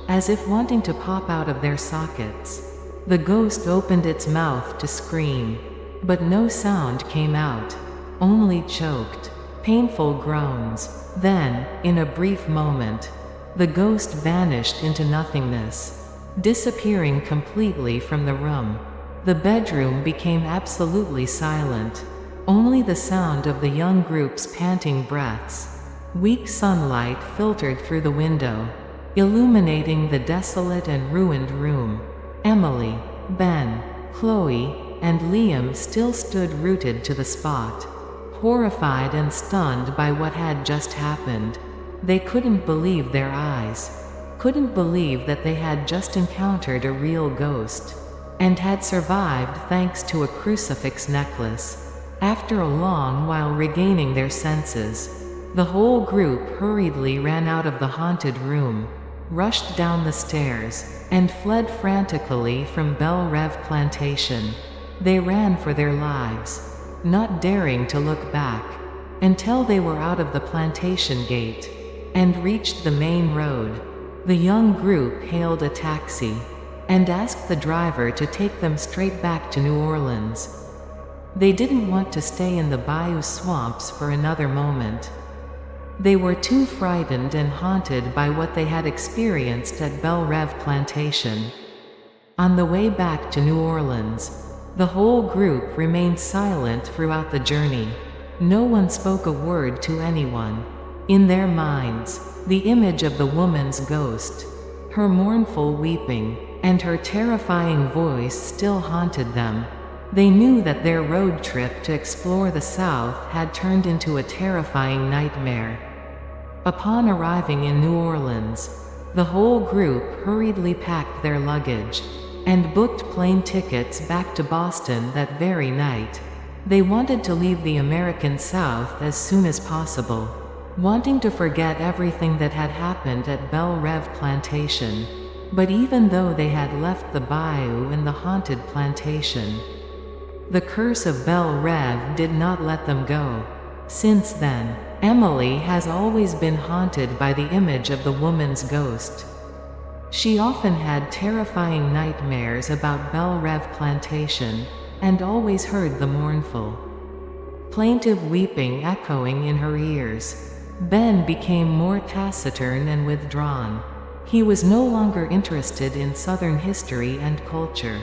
as if wanting to pop out of their sockets. The ghost opened its mouth to scream, but no sound came out, only choked, painful groans. Then, in a brief moment, the ghost vanished into nothingness, disappearing completely from the room. The bedroom became absolutely silent, only the sound of the young group's panting breaths. Weak sunlight filtered through the window, illuminating the desolate and ruined room. Emily, Ben, Chloe, and Liam still stood rooted to the spot, horrified and stunned by what had just happened. They couldn't believe their eyes, couldn't believe that they had just encountered a real ghost, and had survived thanks to a crucifix necklace. After a long while regaining their senses, the whole group hurriedly ran out of the haunted room, rushed down the stairs, and fled frantically from Belle Reve Plantation. They ran for their lives, not daring to look back, until they were out of the plantation gate and reached the main road. The young group hailed a taxi and asked the driver to take them straight back to New Orleans. They didn't want to stay in the bayou swamps for another moment. They were too frightened and haunted by what they had experienced at Belle Reve Plantation. On the way back to New Orleans, the whole group remained silent throughout the journey. No one spoke a word to anyone. In their minds, the image of the woman's ghost, her mournful weeping, and her terrifying voice still haunted them. They knew that their road trip to explore the South had turned into a terrifying nightmare. Upon arriving in New Orleans, the whole group hurriedly packed their luggage and booked plane tickets back to Boston that very night. They wanted to leave the American South as soon as possible, wanting to forget everything that had happened at Belle Reve Plantation. But even though they had left the bayou and the haunted plantation, the curse of Belle Reve did not let them go. Since then, Emily has always been haunted by the image of the woman's ghost. She often had terrifying nightmares about Belle Reve Plantation, and always heard the mournful, plaintive weeping echoing in her ears. Ben became more taciturn and withdrawn. He was no longer interested in Southern history and culture.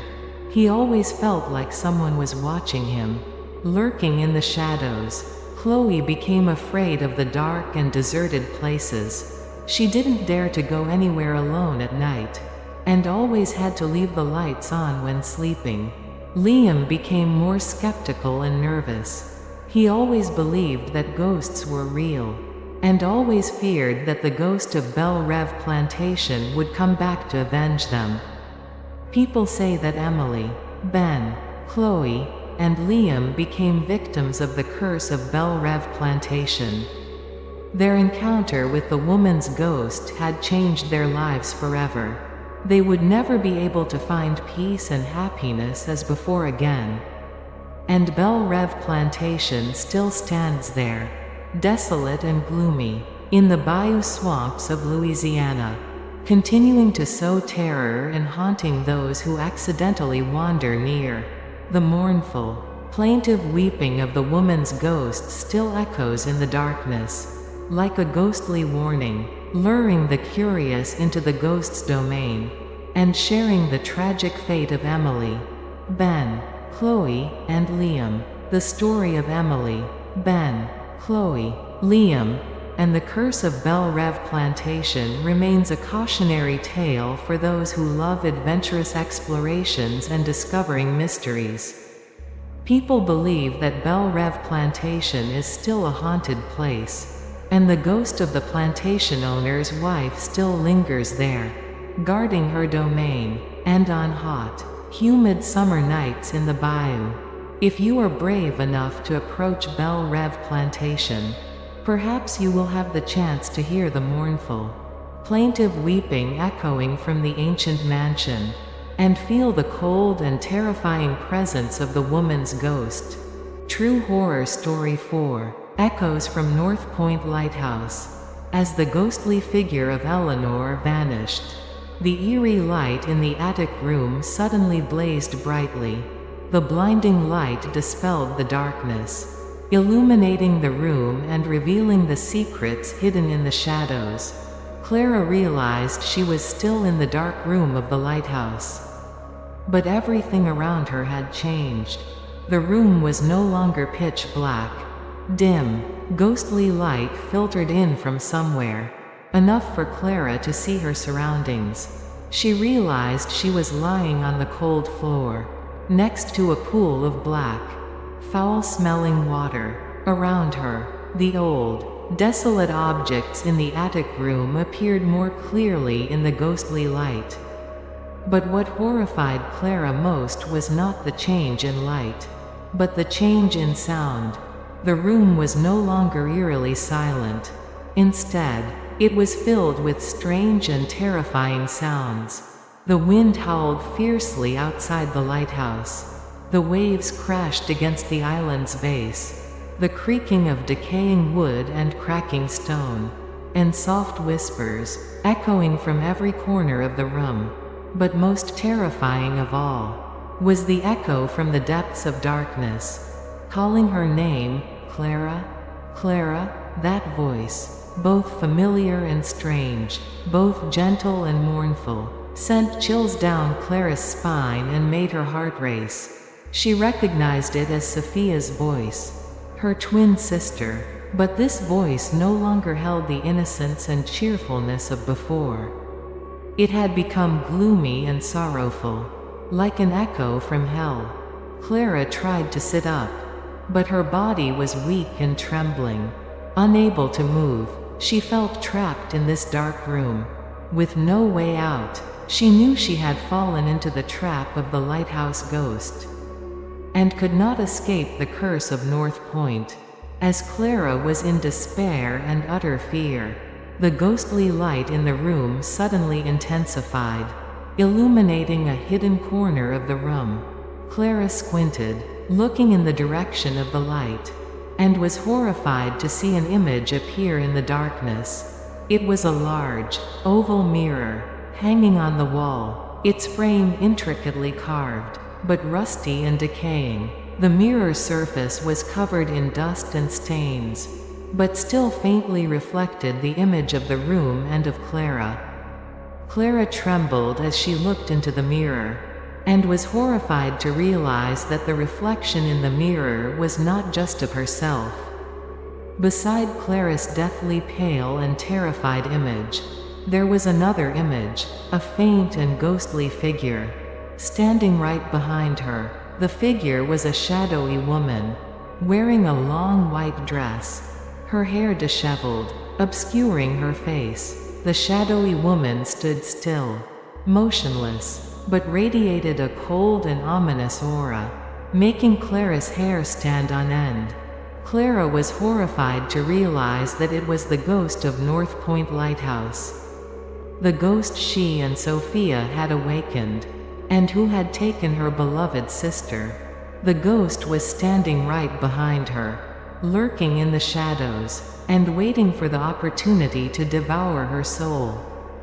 He always felt like someone was watching him, lurking in the shadows. Chloe became afraid of the dark and deserted places. She didn't dare to go anywhere alone at night, and always had to leave the lights on when sleeping. Liam became more skeptical and nervous. He always believed that ghosts were real, and always feared that the ghost of Belle Reve Plantation would come back to avenge them. People say that Emily, Ben, Chloe, and Liam became victims of the curse of Belle Reve Plantation. Their encounter with the woman's ghost had changed their lives forever. They would never be able to find peace and happiness as before again. And Belle Reve Plantation still stands there, desolate and gloomy, in the bayou swamps of Louisiana, continuing to sow terror and haunting those who accidentally wander near. The mournful, plaintive weeping of the woman's ghost still echoes in the darkness, like a ghostly warning, luring the curious into the ghost's domain, and sharing the tragic fate of Emily, Ben, Chloe, and Liam. The story of Emily, Ben, Chloe, Liam, and the curse of Belle Reve Plantation remains a cautionary tale for those who love adventurous explorations and discovering mysteries. People believe that Belle Reve Plantation is still a haunted place, and the ghost of the plantation owner's wife still lingers there, guarding her domain, and on hot, humid summer nights in the bayou. If you are brave enough to approach Belle Reve Plantation, perhaps you will have the chance to hear the mournful, plaintive weeping echoing from the ancient mansion, and feel the cold and terrifying presence of the woman's ghost. True Horror Story 4, Echoes from North Point Lighthouse. As the ghostly figure of Eleanor vanished, the eerie light in the attic room suddenly blazed brightly. The blinding light dispelled the darkness, illuminating the room and revealing the secrets hidden in the shadows. Clara realized she was still in the dark room of the lighthouse. But everything around her had changed. The room was no longer pitch black. Dim, ghostly light filtered in from somewhere, enough for Clara to see her surroundings. She realized she was lying on the cold floor, next to a pool of black, foul-smelling water. Around her, the old, desolate objects in the attic room appeared more clearly in the ghostly light. But what horrified Clara most was not the change in light, but the change in sound. The room was no longer eerily silent. Instead, it was filled with strange and terrifying sounds. The wind howled fiercely outside the lighthouse. The waves crashed against the island's base. The creaking of decaying wood and cracking stone, and soft whispers, echoing from every corner of the room. But most terrifying of all, was the echo from the depths of darkness, calling her name, Clara, Clara. That voice, both familiar and strange, both gentle and mournful, sent chills down Clara's spine and made her heart race. She recognized it as Sophia's voice, her twin sister, but this voice no longer held the innocence and cheerfulness of before. It had become gloomy and sorrowful, like an echo from hell. Clara tried to sit up, but her body was weak and trembling. Unable to move, she felt trapped in this dark room, with no way out. She knew she had fallen into the trap of the lighthouse ghost, and could not escape the curse of North Point. As Clara was in despair and utter fear, the ghostly light in the room suddenly intensified, illuminating a hidden corner of the room. Clara squinted, looking in the direction of the light, and was horrified to see an image appear in the darkness. It was a large, oval mirror, hanging on the wall, its frame intricately carved, but rusty and decaying. The mirror surface was covered in dust and stains, but still faintly reflected the image of the room and of Clara. Clara trembled as she looked into the mirror, and was horrified to realize that the reflection in the mirror was not just of herself. Beside Clara's deathly pale and terrified image, there was another image, a faint and ghostly figure, standing right behind her. The figure was a shadowy woman, wearing a long white dress, her hair disheveled, obscuring her face. The shadowy woman stood still, motionless, but radiated a cold and ominous aura, making Clara's hair stand on end. Clara was horrified to realize that it was the ghost of North Point Lighthouse, the ghost she and Sophia had awakened, and who had taken her beloved sister. The ghost was standing right behind her, lurking in the shadows, and waiting for the opportunity to devour her soul.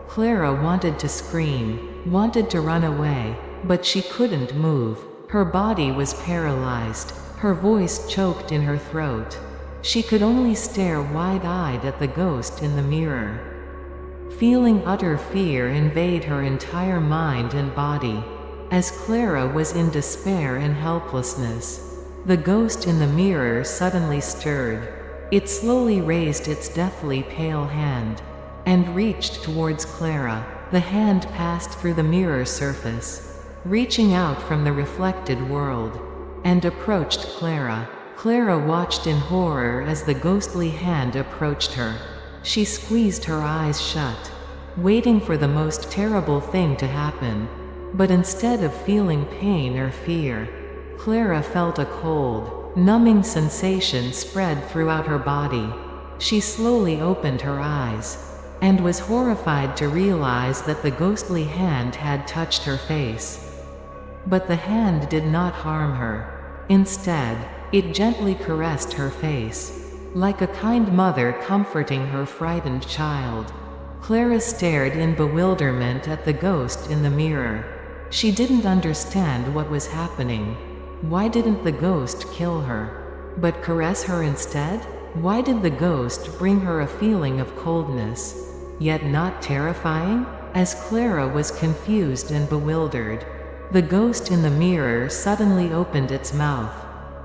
Clara wanted to scream, wanted to run away, but she couldn't move. Her body was paralyzed, her voice choked in her throat. She could only stare wide-eyed at the ghost in the mirror. Feeling utter fear invade her entire mind and body. As Clara was in despair and helplessness, the ghost in the mirror suddenly stirred. It slowly raised its deathly pale hand and reached towards Clara. The hand passed through the mirror surface, reaching out from the reflected world, and approached Clara. Clara watched in horror as the ghostly hand approached her. She squeezed her eyes shut, waiting for the most terrible thing to happen. But instead of feeling pain or fear, Clara felt a cold, numbing sensation spread throughout her body. She slowly opened her eyes, and was horrified to realize that the ghostly hand had touched her face. But the hand did not harm her. Instead, it gently caressed her face, like a kind mother comforting her frightened child. Clara stared in bewilderment at the ghost in the mirror. She didn't understand what was happening. Why didn't the ghost kill her, but caress her instead? Why did the ghost bring her a feeling of coldness, yet not terrifying? As Clara was confused and bewildered, the ghost in the mirror suddenly opened its mouth,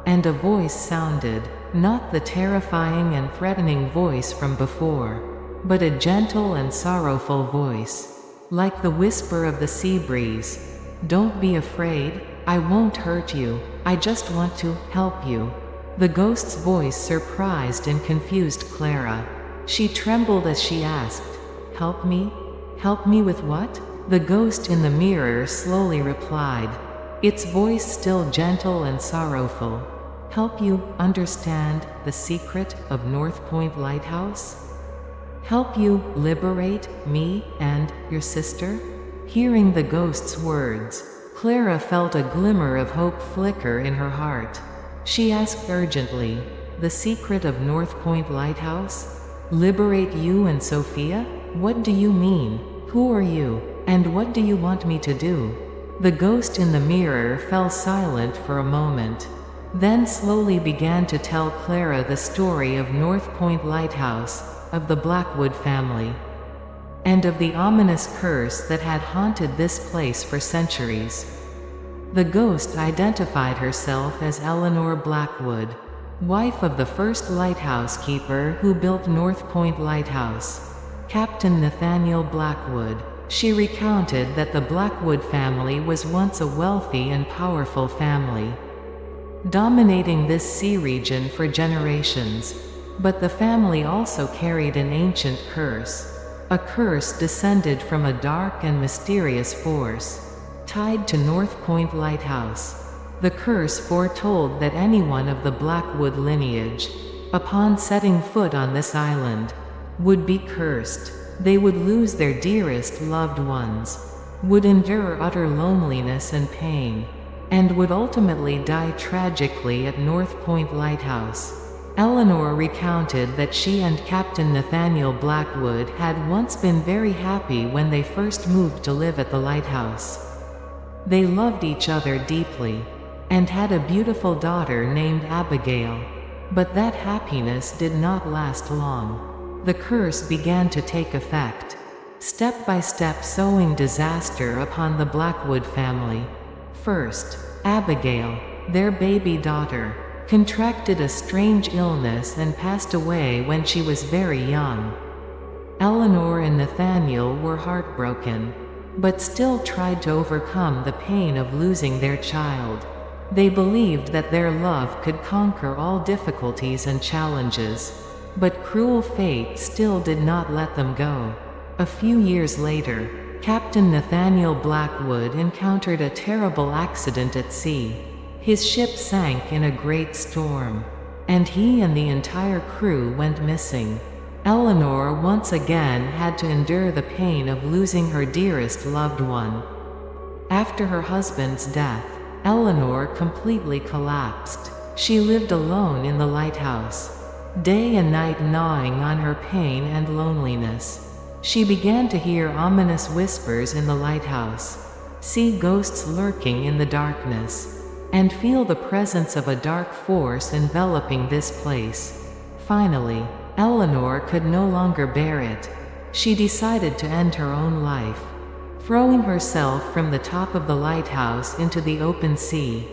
and a voice sounded, not the terrifying and threatening voice from before, but a gentle and sorrowful voice, like the whisper of the sea breeze. "Don't be afraid, I won't hurt you, I just want to help you." The ghost's voice surprised and confused Clara. She trembled as she asked, "Help me? Help me with what?" The ghost in the mirror slowly replied, its voice still gentle and sorrowful. "Help you understand the secret of North Point Lighthouse? Help you liberate me and your sister?" Hearing the ghost's words, Clara felt a glimmer of hope flicker in her heart. She asked urgently, "The secret of North Point Lighthouse? Liberate you and Sophia? What do you mean? Who are you? And what do you want me to do?" The ghost in the mirror fell silent for a moment, then slowly began to tell Clara the story of North Point Lighthouse, of the Blackwood family, and of the ominous curse that had haunted this place for centuries. The ghost identified herself as Eleanor Blackwood, wife of the first lighthouse keeper who built North Point Lighthouse, Captain Nathaniel Blackwood. She recounted that the Blackwood family was once a wealthy and powerful family, dominating this sea region for generations. But the family also carried an ancient curse, a curse descended from a dark and mysterious force, tied to North Point Lighthouse. The curse foretold that anyone of the Blackwood lineage, upon setting foot on this island, would be cursed. They would lose their dearest loved ones, would endure utter loneliness and pain, and would ultimately die tragically at North Point Lighthouse. Eleanor recounted that she and Captain Nathaniel Blackwood had once been very happy when they first moved to live at the lighthouse. They loved each other deeply, and had a beautiful daughter named Abigail. But that happiness did not last long. The curse began to take effect, step by step sowing disaster upon the Blackwood family. First, Abigail, their baby daughter, contracted a strange illness and passed away when she was very young. Eleanor and Nathaniel were heartbroken, but still tried to overcome the pain of losing their child. They believed that their love could conquer all difficulties and challenges. But cruel fate still did not let them go. A few years later, Captain Nathaniel Blackwood encountered a terrible accident at sea. His ship sank in a great storm, and he and the entire crew went missing. Eleanor once again had to endure the pain of losing her dearest loved one. After her husband's death, Eleanor completely collapsed. She lived alone in the lighthouse, day and night gnawing on her pain and loneliness. She began to hear ominous whispers in the lighthouse, see ghosts lurking in the darkness, and feel the presence of a dark force enveloping this place. Finally, Eleanor could no longer bear it. She decided to end her own life, throwing herself from the top of the lighthouse into the open sea,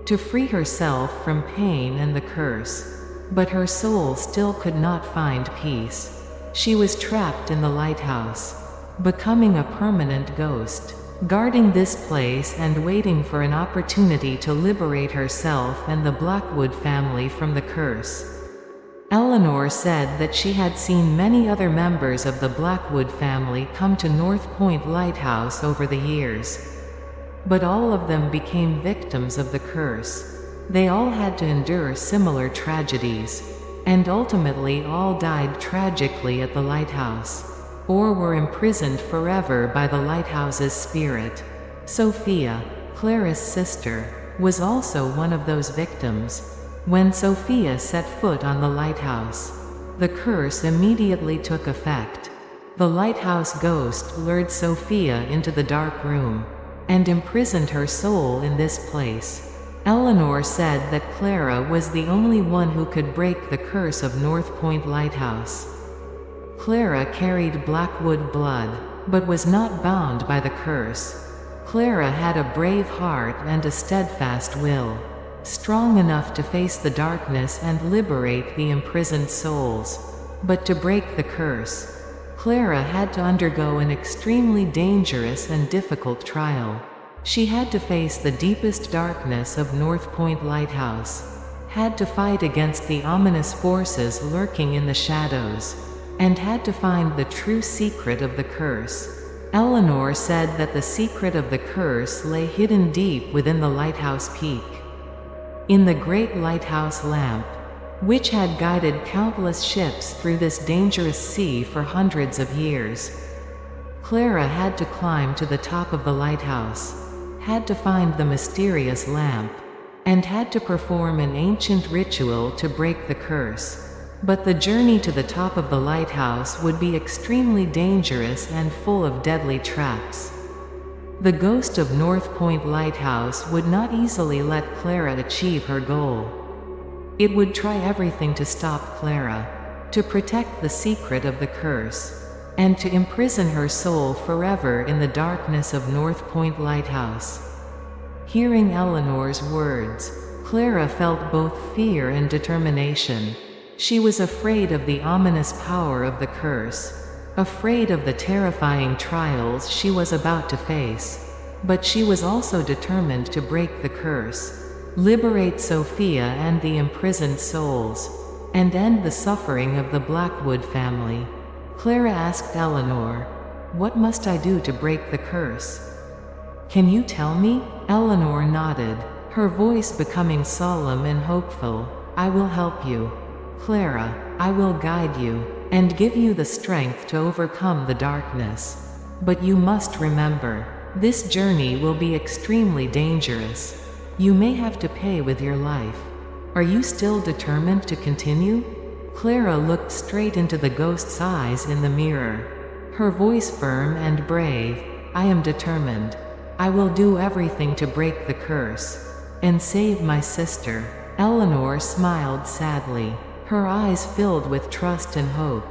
to free herself from pain and the curse. But her soul still could not find peace. She was trapped in the lighthouse, becoming a permanent ghost, guarding this place and waiting for an opportunity to liberate herself and the Blackwood family from the curse. Eleanor said that she had seen many other members of the Blackwood family come to North Point Lighthouse over the years, but all of them became victims of the curse. They all had to endure similar tragedies, and ultimately all died tragically at the lighthouse, or were imprisoned forever by the lighthouse's spirit. Sophia, Clara's sister, was also one of those victims. When Sophia set foot on the lighthouse, the curse immediately took effect. The lighthouse ghost lured Sophia into the dark room, and imprisoned her soul in this place. Eleanor said that Clara was the only one who could break the curse of North Point Lighthouse. Clara carried Blackwood blood, but was not bound by the curse. Clara had a brave heart and a steadfast will, strong enough to face the darkness and liberate the imprisoned souls. But to break the curse, Clara had to undergo an extremely dangerous and difficult trial. She had to face the deepest darkness of North Point Lighthouse, had to fight against the ominous forces lurking in the shadows, and had to find the true secret of the curse. Eleanor said that the secret of the curse lay hidden deep within the lighthouse peak, in the great lighthouse lamp, which had guided countless ships through this dangerous sea for hundreds of years. Clara had to climb to the top of the lighthouse, had to find the mysterious lamp, and had to perform an ancient ritual to break the curse. But the journey to the top of the lighthouse would be extremely dangerous and full of deadly traps. The ghost of North Point Lighthouse would not easily let Clara achieve her goal. It would try everything to stop Clara, to protect the secret of the curse, and to imprison her soul forever in the darkness of North Point Lighthouse. Hearing Eleanor's words, Clara felt both fear and determination. She was afraid of the ominous power of the curse, afraid of the terrifying trials she was about to face. But she was also determined to break the curse, liberate Sophia and the imprisoned souls, and end the suffering of the Blackwood family. Clara asked Eleanor, "What must I do to break the curse? Can you tell me?" Eleanor nodded, her voice becoming solemn and hopeful. "I will help you, Clara. I will guide you, and give you the strength to overcome the darkness. But you must remember, this journey will be extremely dangerous. You may have to pay with your life. Are you still determined to continue?" Clara looked straight into the ghost's eyes in the mirror, her voice firm and brave. "I am determined. I will do everything to break the curse, and save my sister." Eleanor smiled sadly, her eyes filled with trust and hope.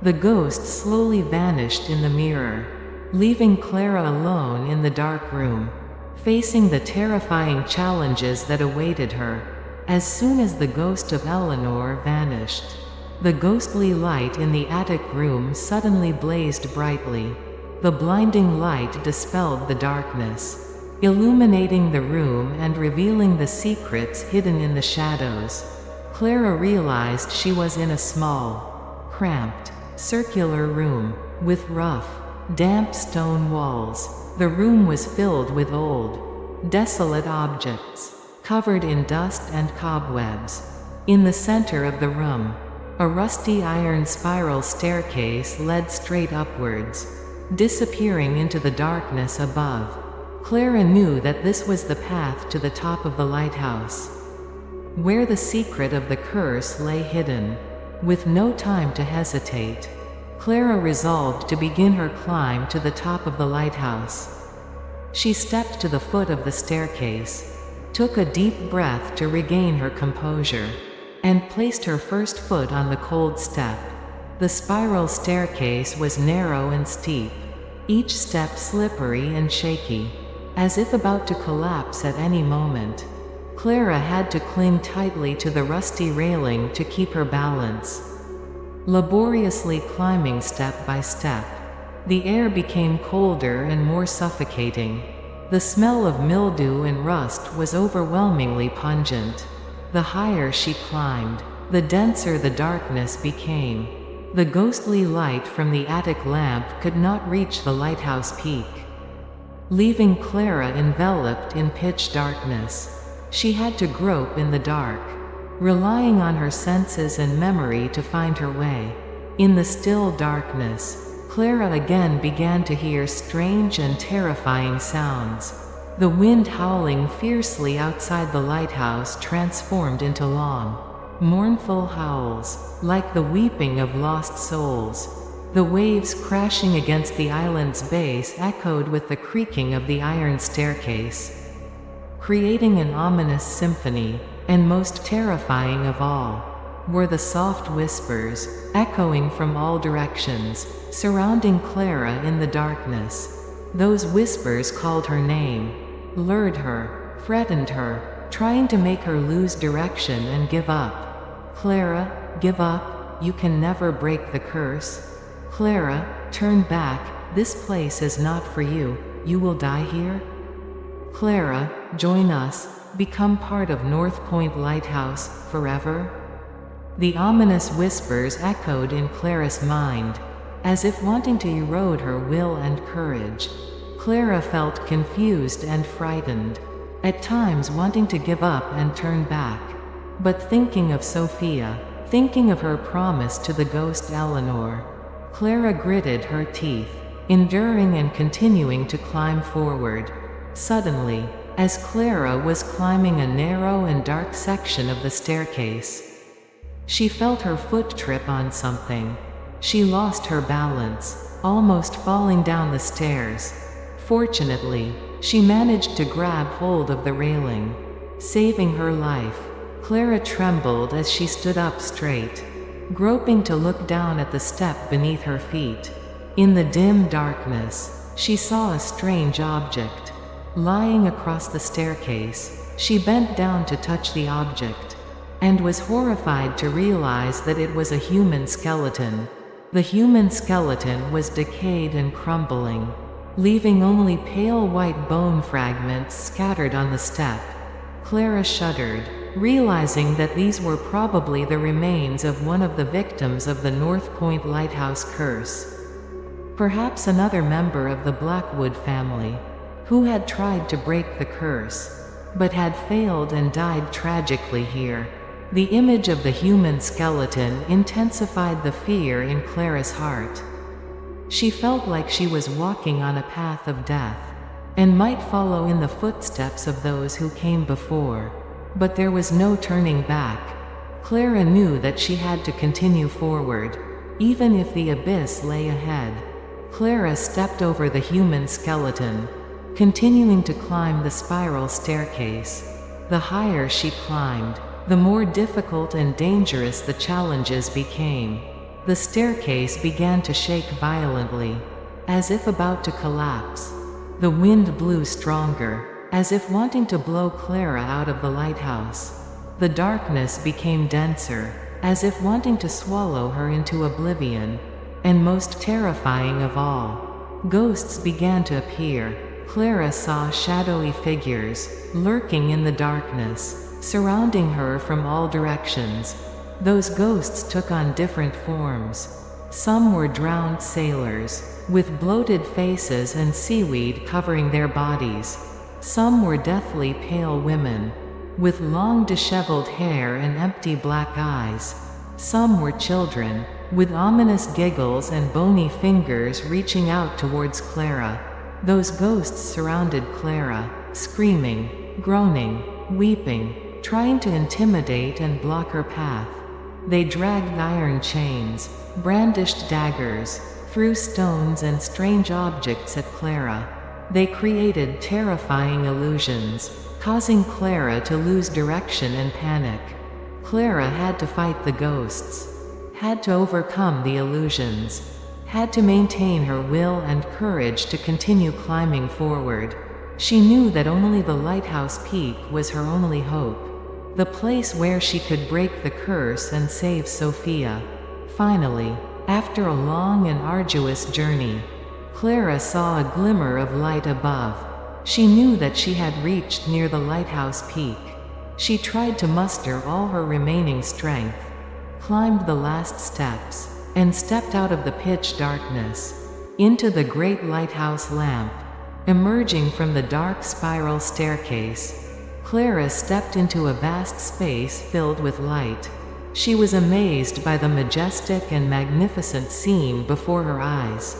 The ghost slowly vanished in the mirror, leaving Clara alone in the dark room, facing the terrifying challenges that awaited her. As soon as the ghost of Eleanor vanished, the ghostly light in the attic room suddenly blazed brightly. The blinding light dispelled the darkness, illuminating the room and revealing the secrets hidden in the shadows. Clara realized she was in a small, cramped, circular room, with rough, damp stone walls. The room was filled with old, desolate objects, covered in dust and cobwebs. In the center of the room, a rusty iron spiral staircase led straight upwards, disappearing into the darkness above. Clara knew that this was the path to the top of the lighthouse. where the secret of the curse lay hidden. With no time to hesitate, Clara resolved to begin her climb to the top of the lighthouse. She stepped to the foot of the staircase, took a deep breath to regain her composure, and placed her first foot on the cold step. The spiral staircase was narrow and steep, each step slippery and shaky, as if about to collapse at any moment. Clara had to cling tightly to the rusty railing to keep her balance. Laboriously climbing step by step, the air became colder and more suffocating. The smell of mildew and rust was overwhelmingly pungent. The higher she climbed, the denser the darkness became. The ghostly light from the attic lamp could not reach the lighthouse peak, leaving Clara enveloped in pitch darkness. She had to grope in the dark, relying on her senses and memory to find her way. In the still darkness, Clara again began to hear strange and terrifying sounds. The wind howling fiercely outside the lighthouse transformed into long, mournful howls, like the weeping of lost souls. The waves crashing against the island's base echoed with the creaking of the iron staircase, creating an ominous symphony. And most terrifying of all were the soft whispers, echoing from all directions, surrounding Clara in the darkness. Those whispers called her name, lured her, threatened her, trying to make her lose direction and give up. Clara, give up, you can never break the curse. Clara, turn back, this place is not for you, you will die here. Clara, join us, become part of North Point Lighthouse, forever? The ominous whispers echoed in Clara's mind, as if wanting to erode her will and courage. Clara felt confused and frightened, at times wanting to give up and turn back. But thinking of Sophia, thinking of her promise to the ghost Eleanor, Clara gritted her teeth, enduring and continuing to climb forward. Suddenly, as Clara was climbing a narrow and dark section of the staircase, she felt her foot trip on something. She lost her balance, almost falling down the stairs. Fortunately, she managed to grab hold of the railing, saving her life. Clara trembled as she stood up straight, groping to look down at the step beneath her feet. In the dim darkness, she saw a strange object lying across the staircase. She bent down to touch the object, and was horrified to realize that it was a human skeleton. The human skeleton was decayed and crumbling, leaving only pale white bone fragments scattered on the step. Clara shuddered, realizing that these were probably the remains of one of the victims of the North Point Lighthouse curse. Perhaps another member of the Blackwood family, who had tried to break the curse, but had failed and died tragically here. The image of the human skeleton intensified the fear in Clara's heart. She felt like she was walking on a path of death, and might follow in the footsteps of those who came before. But there was no turning back. Clara knew that she had to continue forward, even if the abyss lay ahead. Clara stepped over the human skeleton, continuing to climb the spiral staircase. The higher she climbed, the more difficult and dangerous the challenges became. The staircase began to shake violently, as if about to collapse. The wind blew stronger, as if wanting to blow Clara out of the lighthouse. The darkness became denser, as if wanting to swallow her into oblivion. And most terrifying of all, ghosts began to appear. Clara saw shadowy figures, lurking in the darkness, surrounding her from all directions. Those ghosts took on different forms. Some were drowned sailors, with bloated faces and seaweed covering their bodies. Some were deathly pale women, with long disheveled hair and empty black eyes. Some were children, with ominous giggles and bony fingers reaching out towards Clara. Those ghosts surrounded Clara, screaming, groaning, weeping, trying to intimidate and block her path. They dragged iron chains, brandished daggers, threw stones and strange objects at Clara. They created terrifying illusions, causing Clara to lose direction and panic. Clara had to fight the ghosts, had to overcome the illusions, had to maintain her will and courage to continue climbing forward. She knew that only the lighthouse peak was her only hope, the place where she could break the curse and save Sophia. Finally, after a long and arduous journey, Clara saw a glimmer of light above. She knew that she had reached near the lighthouse peak. She tried to muster all her remaining strength, climbed the last steps, and stepped out of the pitch darkness, into the great lighthouse lamp. Emerging from the dark spiral staircase, Clara stepped into a vast space filled with light. She was amazed by the majestic and magnificent scene before her eyes.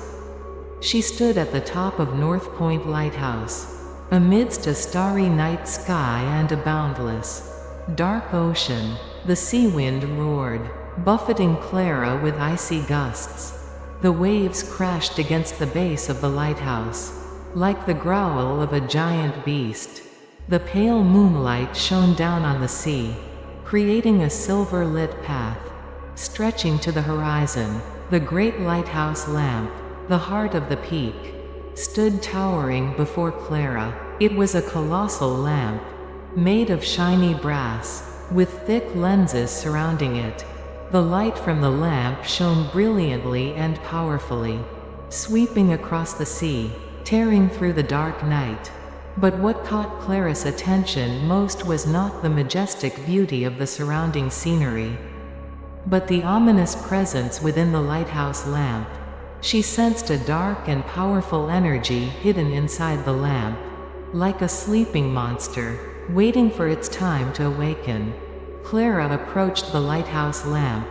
She stood at the top of North Point Lighthouse, amidst a starry night sky and a boundless, dark ocean. The sea wind roared, buffeting Clara with icy gusts. The waves crashed against the base of the lighthouse, like the growl of a giant beast. The pale moonlight shone down on the sea, creating a silver-lit path, stretching to the horizon. The great lighthouse lamp, the heart of the peak, stood towering before Clara. It was a colossal lamp, made of shiny brass, with thick lenses surrounding it. The light from the lamp shone brilliantly and powerfully, sweeping across the sea, tearing through the dark night. But what caught Clara's attention most was not the majestic beauty of the surrounding scenery, but the ominous presence within the lighthouse lamp. She sensed a dark and powerful energy hidden inside the lamp, like a sleeping monster, waiting for its time to awaken. Clara approached the lighthouse lamp.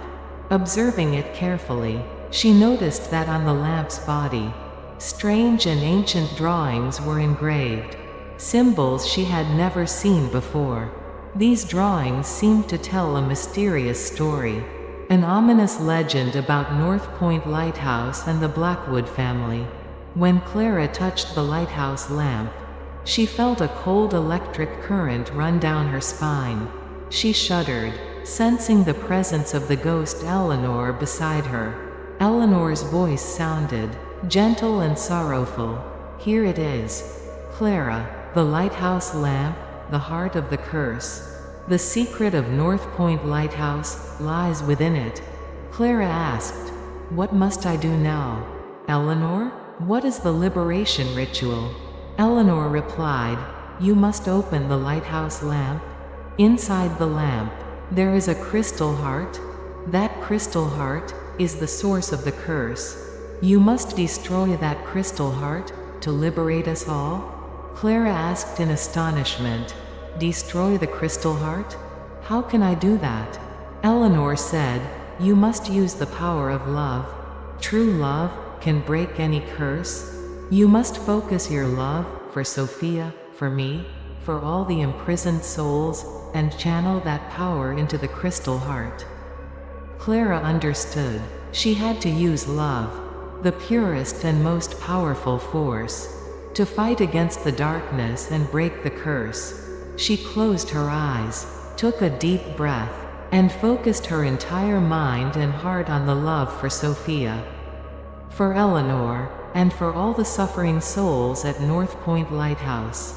Observing it carefully, she noticed that on the lamp's body, strange and ancient drawings were engraved, symbols she had never seen before. These drawings seemed to tell a mysterious story, an ominous legend about North Point Lighthouse and the Blackwood family. When Clara touched the lighthouse lamp, she felt a cold electric current run down her spine. She shuddered, sensing the presence of the ghost Eleanor beside her. Eleanor's voice sounded gentle and sorrowful. "Here it is, Clara, the lighthouse lamp, the heart of the curse. The secret of North Point Lighthouse lies within it." Clara asked, "What must I do now, Eleanor? What is the liberation ritual?" Eleanor replied, "You must open the lighthouse lamp. Inside the lamp, there is a crystal heart. That crystal heart is the source of the curse. You must destroy that crystal heart to liberate us all." Clara asked in astonishment, "Destroy the crystal heart? How can I do that?" Eleanor said, "You must use the power of love. True love can break any curse. You must focus your love for Sophia, for me, for all the imprisoned souls, and channel that power into the crystal heart." Clara understood. She had to use love, the purest and most powerful force, to fight against the darkness and break the curse. She closed her eyes, took a deep breath, and focused her entire mind and heart on the love for Sophia, for Eleanor, and for all the suffering souls at North Point Lighthouse.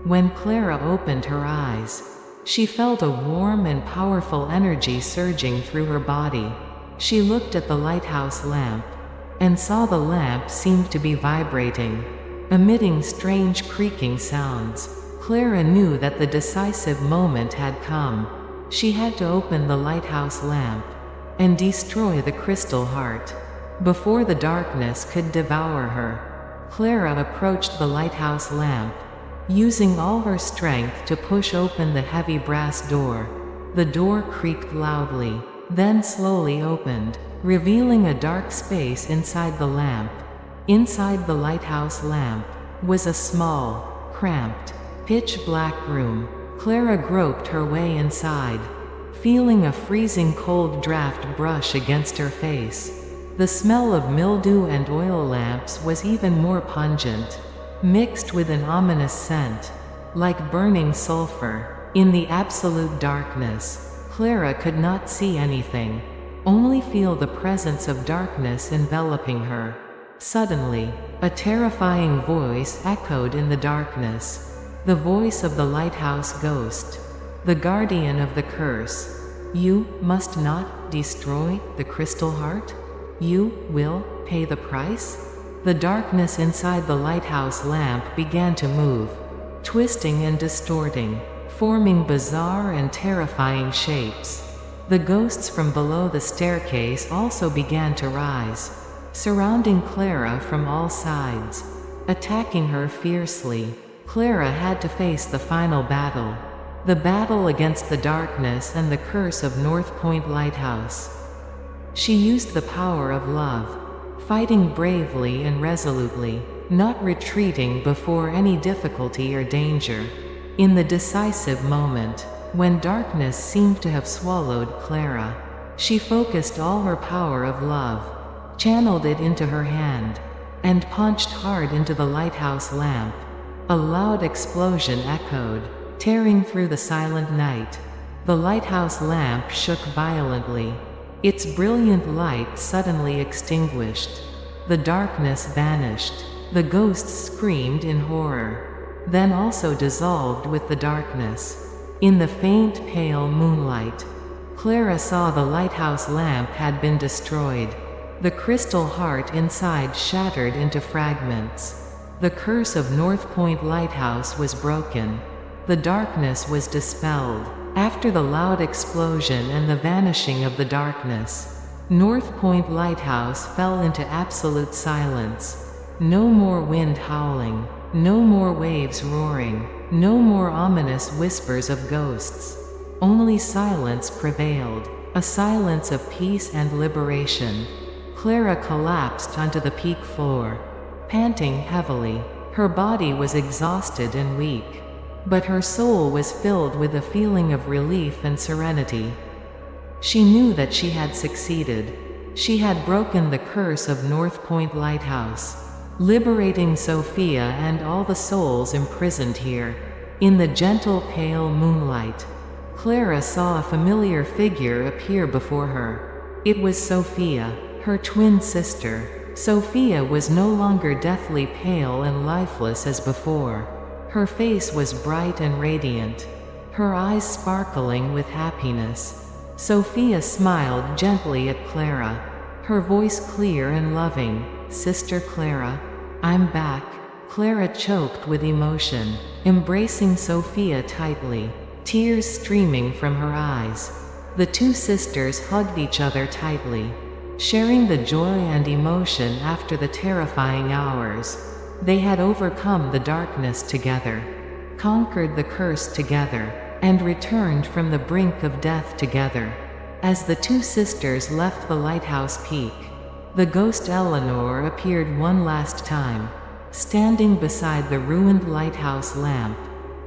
When Clara opened her eyes, she felt a warm and powerful energy surging through her body. She looked at the lighthouse lamp, and saw the lamp seemed to be vibrating, emitting strange creaking sounds. Clara knew that the decisive moment had come. She had to open the lighthouse lamp, and destroy the crystal heart, before the darkness could devour her. Clara approached the lighthouse lamp, using all her strength to push open the heavy brass door. The door creaked loudly, then slowly opened, revealing a dark space inside the lamp. Inside the lighthouse lamp was a small, cramped, pitch-black room, Clara groped her way inside, feeling a freezing cold draft brush against her face. The smell of mildew and oil lamps was even more pungent, mixed with an ominous scent, like burning sulfur. In the absolute darkness, Clara could not see anything, only feel the presence of darkness enveloping her. Suddenly, a terrifying voice echoed in the darkness, the voice of the lighthouse ghost, the guardian of the curse. You must not destroy the crystal heart? You will pay the price? The darkness inside the lighthouse lamp began to move, twisting and distorting, forming bizarre and terrifying shapes. The ghosts from below the staircase also began to rise, surrounding Clara from all sides, attacking her fiercely. Clara had to face the final battle, the battle against the darkness and the curse of North Point Lighthouse. She used the power of love, fighting bravely and resolutely, not retreating before any difficulty or danger. In the decisive moment, when darkness seemed to have swallowed Clara, she focused all her power of love, channeled it into her hand, and punched hard into the lighthouse lamp. A loud explosion echoed, tearing through the silent night. The lighthouse lamp shook violently, its brilliant light suddenly extinguished. The darkness vanished. The ghosts screamed in horror, then also dissolved with the darkness. In the faint pale moonlight, Clara saw the lighthouse lamp had been destroyed. The crystal heart inside shattered into fragments. The curse of North Point Lighthouse was broken. The darkness was dispelled. After the loud explosion and the vanishing of the darkness, North Point Lighthouse fell into absolute silence. No more wind howling, no more waves roaring, no more ominous whispers of ghosts. Only silence prevailed, a silence of peace and liberation. Clara collapsed onto the peak floor, panting heavily. Her body was exhausted and weak, but her soul was filled with a feeling of relief and serenity. She knew that she had succeeded. She had broken the curse of North Point Lighthouse, liberating Sophia and all the souls imprisoned here. In the gentle pale moonlight, Clara saw a familiar figure appear before her. It was Sophia, her twin sister. Sophia was no longer deathly pale and lifeless as before. Her face was bright and radiant, her eyes sparkling with happiness. Sophia smiled gently at Clara, her voice clear and loving. "Sister Clara, I'm back." Clara choked with emotion, embracing Sophia tightly, tears streaming from her eyes. The two sisters hugged each other tightly, sharing the joy and emotion after the terrifying hours. They had overcome the darkness together, conquered the curse together, and returned from the brink of death together. As the two sisters left the lighthouse peak, the ghost Eleanor appeared one last time, standing beside the ruined lighthouse lamp.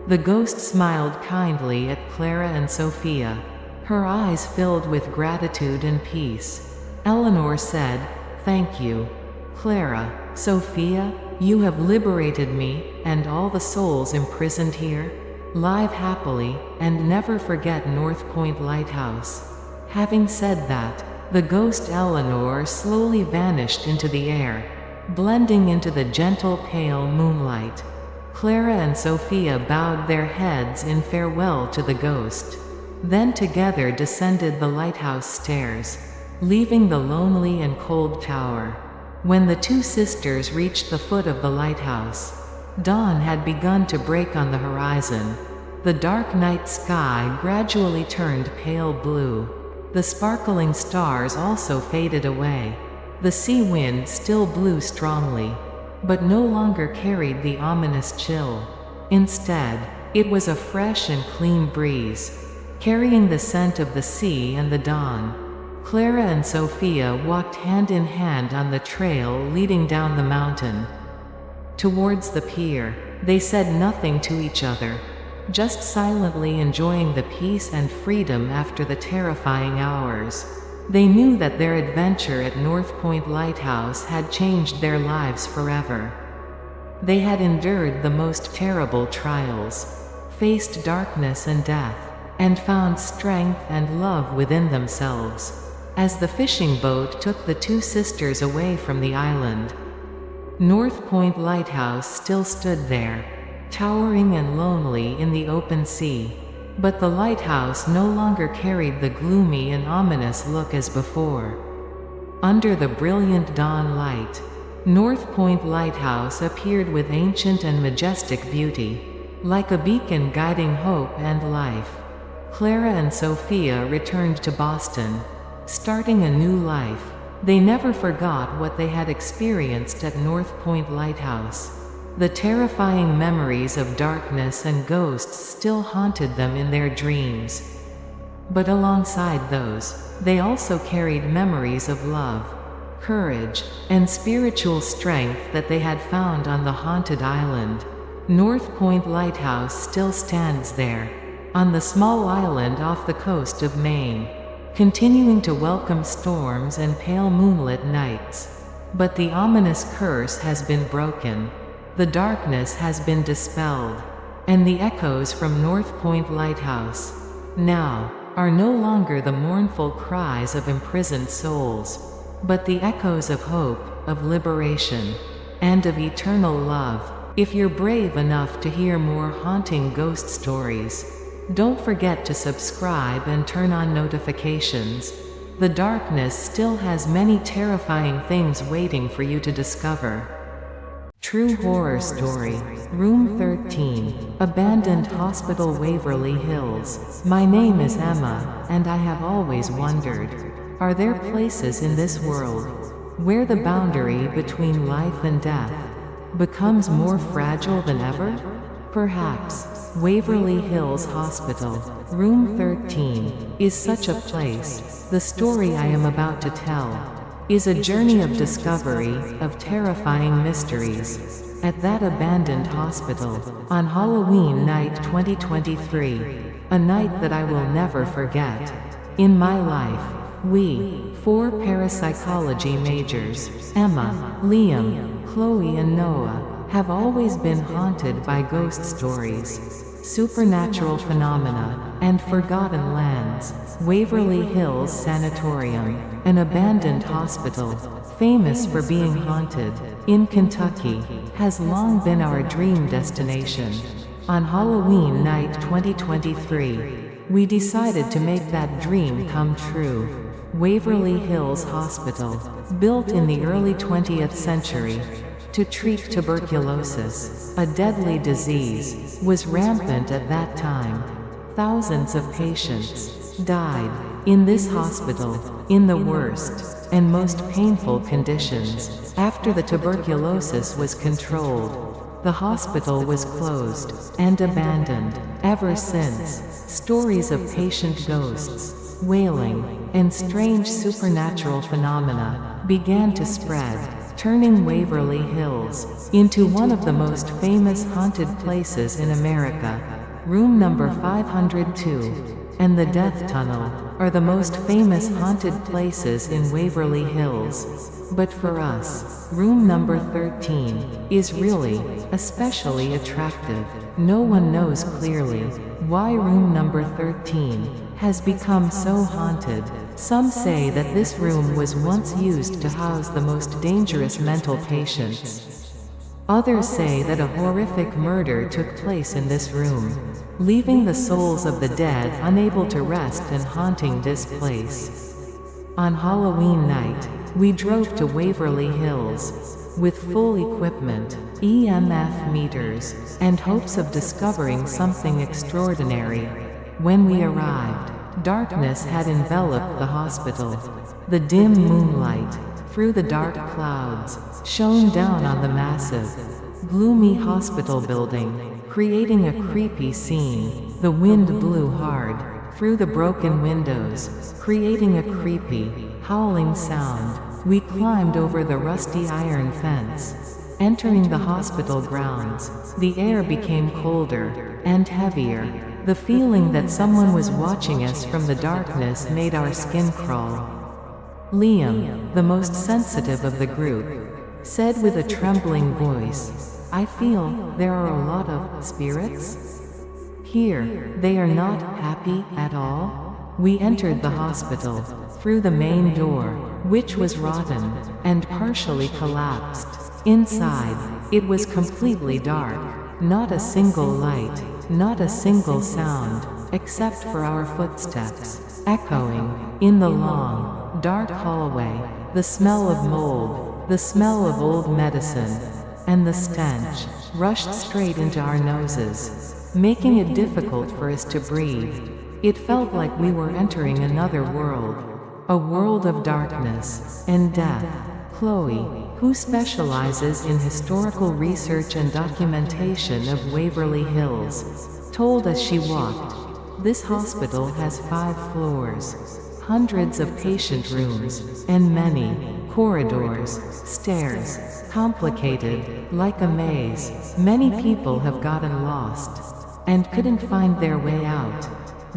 The ghost smiled kindly at Clara and Sophia, her eyes filled with gratitude and peace. Eleanor said, "Thank you, Clara, Sophia, you have liberated me and all the souls imprisoned here. Live happily, and never forget North Point Lighthouse." Having said that, the ghost Eleanor slowly vanished into the air, blending into the gentle pale moonlight. Clara and Sophia bowed their heads in farewell to the ghost, then together descended the lighthouse stairs, leaving the lonely and cold tower. When the two sisters reached the foot of the lighthouse, dawn had begun to break on the horizon. The dark night sky gradually turned pale blue. The sparkling stars also faded away. The sea wind still blew strongly, but no longer carried the ominous chill. Instead, it was a fresh and clean breeze, carrying the scent of the sea and the dawn. Clara and Sophia walked hand in hand on the trail leading down the mountain. Towards the pier, they said nothing to each other. just silently enjoying the peace and freedom after the terrifying hours. They knew that their adventure at North Point Lighthouse had changed their lives forever. They had endured the most terrible trials, faced darkness and death, and found strength and love within themselves. As the fishing boat took the two sisters away from the island, North Point Lighthouse still stood there, towering and lonely in the open sea. But the lighthouse no longer carried the gloomy and ominous look as before. Under the brilliant dawn light, North Point Lighthouse appeared with ancient and majestic beauty, like a beacon guiding hope and life. Clara and Sophia returned to Boston, starting a new life. They never forgot what they had experienced at North Point Lighthouse. The terrifying memories of darkness and ghosts still haunted them in their dreams. But alongside those, they also carried memories of love, courage, and spiritual strength that they had found on the haunted island. North Point Lighthouse still stands there, on the small island off the coast of Maine, continuing to welcome storms and pale moonlit nights. But the ominous curse has been broken. The darkness has been dispelled, and the echoes from North Point Lighthouse now are no longer the mournful cries of imprisoned souls, but the echoes of hope, of liberation, and of eternal love. If you're brave enough to hear more haunting ghost stories, don't forget to subscribe and turn on notifications. The darkness still has many terrifying things waiting for you to discover. True Horror Story. Room 13. Abandoned Hospital, Waverly Hills. My name is Emma, and I have always wondered, are there places in this world where the boundary between life and death becomes more fragile than ever? Perhaps Waverly Hills Hospital, Room 13, is such a place. The story I am about to tell is a journey of discovery, of terrifying mysteries. At that abandoned hospital, on Halloween night 2023, a night that I will never forget. In my life, we, 4 parapsychology majors, Emma, Liam, Chloe and Noah, have always been haunted by ghost stories, supernatural phenomena, and forgotten lands. Waverly Hills Sanatorium, an abandoned hospital, famous for being haunted, in Kentucky, has long been our dream destination. On Halloween night 2023, we decided to make that dream come true. Waverly Hills Hospital, built in the early 20th century to treat tuberculosis, a deadly disease, was rampant at that time. Thousands of patients died in this hospital, in the worst and most painful conditions. After the tuberculosis was controlled, the hospital was closed and abandoned. Ever since, stories of patient ghosts, wailing, and strange supernatural phenomena began to spread, turning Waverly Hills into one of the most famous haunted places in America. Room number 502 and the Death Tunnel are the most famous haunted places in Waverly Hills. But for us, room number 13 is really especially attractive. No one knows clearly why room number 13 has become so haunted. Some say that this room was once used to house the most dangerous mental patients. Others say that a horrific murder took place in this room, leaving the souls of the dead unable to rest and haunting this place. On Halloween night, we drove to Waverly Hills with full equipment, EMF meters, and hopes of discovering something extraordinary. When we arrived, darkness had enveloped the hospital. The dim moonlight, through the dark clouds, shone down on the massive, gloomy hospital building, creating a creepy scene. The wind blew hard through the broken windows, creating a creepy, howling sound. We climbed over the rusty iron fence, Entering the hospital grounds, the air became colder and heavier. The feeling that someone was watching us from the darkness made our skin crawl. Liam, the most sensitive of the group, said with a trembling voice, "I feel there are a lot of spirits here. They are not happy at all." We entered the hospital through the main door, which was rotten and partially collapsed. Inside, it was completely dark. Not a single light, not a single sound, except for our footsteps, echoing in the long, dark hallway. The smell of mold, the smell of old medicine, and the stench rushed straight into our noses, making it difficult for us to breathe. It felt like we were entering another world, a world of darkness and death. Chloe, who specializes in historical research and documentation of Waverly Hills, told us she walked. This hospital has 5 floors, hundreds of patient rooms, and many corridors, stairs, complicated, like a maze. Many people have gotten lost and couldn't find their way out.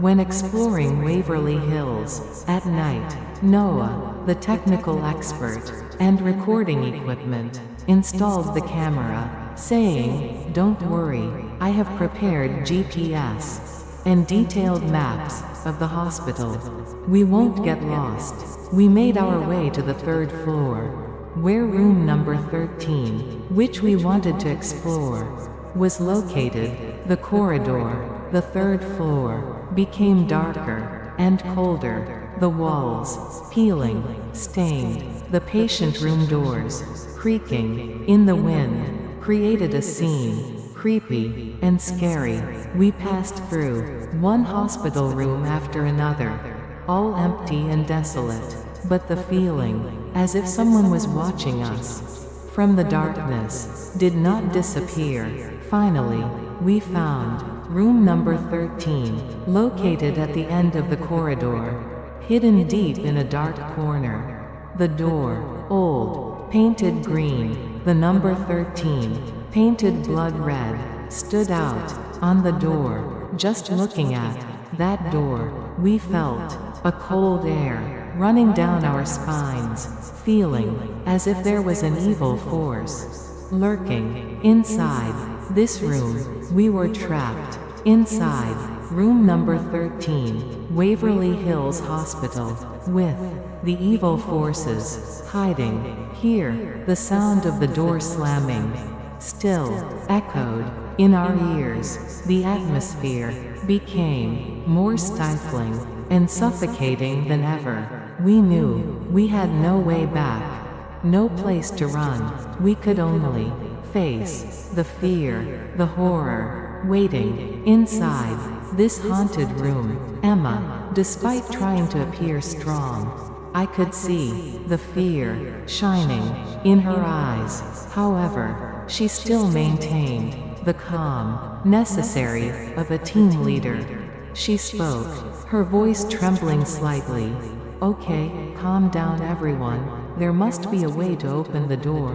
When exploring Waverly Hills at night, Noah, the technical expert and recording equipment, installed the camera, saying, "Don't worry, I have prepared GPS and detailed maps of the hospital. We won't get lost." We made our way to the 3rd floor, where room number 13, which we wanted to explore, was located. The corridor, the 3rd floor, became darker and colder, the walls peeling, stained, the patient room doors creaking in the wind, created a scene, creepy and scary. We passed through one hospital room after another, all empty and desolate, but the feeling, as if someone was watching us from the darkness, did not disappear. Finally, we found room number 13, located at the end of the corridor, hidden deep in a dark corner. The door, old, painted green, the number 13, painted blood red, stood out on the door. Just looking at that door, we felt a cold air running down our spines, feeling as if there was an evil force lurking inside this room. We were trapped inside room number 13, Waverly Hills Hospital, with the evil forces hiding here. The sound of the door slamming still echoed in our ears. The atmosphere became more stifling and suffocating than ever. We knew we had no way back, no place to run. We could only face the fear, the horror, waiting inside this haunted room. Emma, despite trying to appear strong, I could see the fear shining in her eyes. However, she still maintained the calm necessary of a team leader. She spoke, her voice trembling slightly. "Okay, calm down everyone. There must be a way to open the door.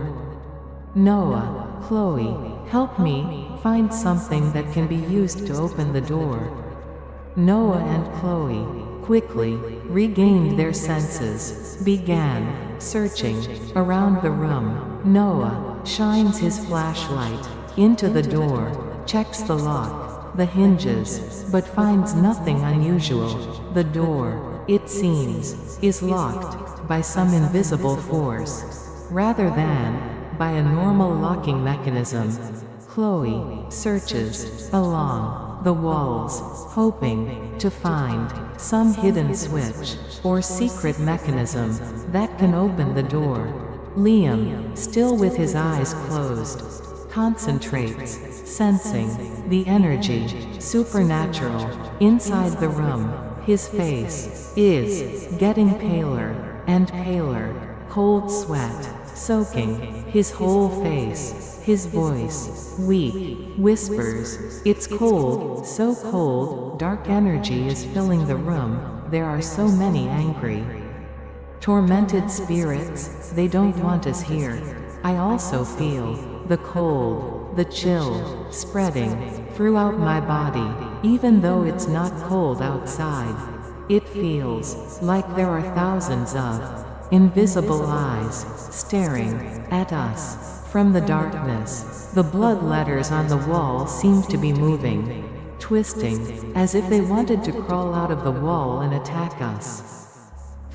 Noah, Chloe, help me find something that can be used to open the door." Noah and Chloe quickly regained their senses, began searching around the room. Noah shines his flashlight into the door, checks the lock, the hinges, but finds nothing unusual. The door, it seems, is locked by some invisible force, rather than by a normal locking mechanism. Chloe searches along the walls, hoping to find some hidden switch or secret mechanism that can open the door. Liam, still with his eyes closed, concentrates, sensing the energy, supernatural, inside the room. His face is getting paler and paler, cold sweat soaking his whole face. His voice, weak, whispers, "It's cold, so cold." Dark energy is filling the room. There are so many angry, tormented spirits. They don't want us here. I also feel the cold, the chill, spreading throughout my body, even though it's not cold outside. It feels like there are thousands of invisible eyes staring at us from the darkness. The blood letters on the wall seemed to be moving, twisting, as if they wanted to crawl out of the wall and attack us.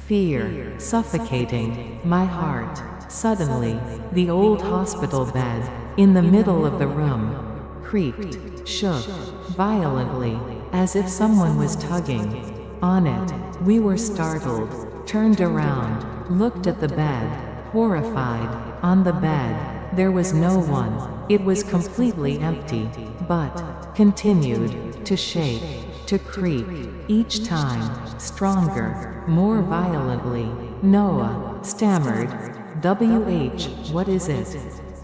Fear suffocating my heart. Suddenly, the old hospital bed in the middle of the room creaked, shook violently, as if someone was tugging on it. We were startled, turned around, looked at the bed, horrified. On the bed, there was no one. It was completely empty, but continued to shake, to creak, each time, stronger, more violently. Noah stammered, what is it?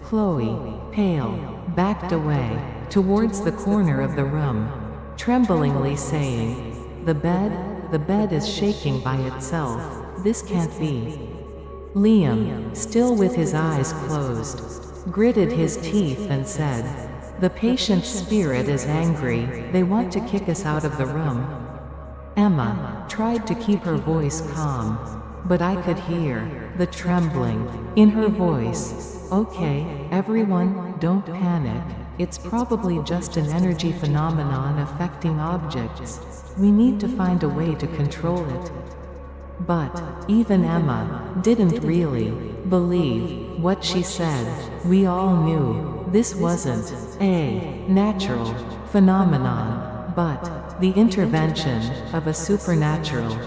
Chloe, pale, backed away, towards the corner of the room, tremblingly saying, the bed is shaking by itself. This can't be. Liam, still with his eyes closed, gritted his teeth and said, the patient's spirit is angry, they want to kick us out of the room. Emma tried to keep her voice calm, but I could hear the trembling in her voice. Okay, everyone, don't panic. It's probably just an energy phenomenon affecting objects. We need to find a way to control it. But even Emma didn't really believe what she said. We all knew this wasn't a natural phenomenon, but the intervention of a supernatural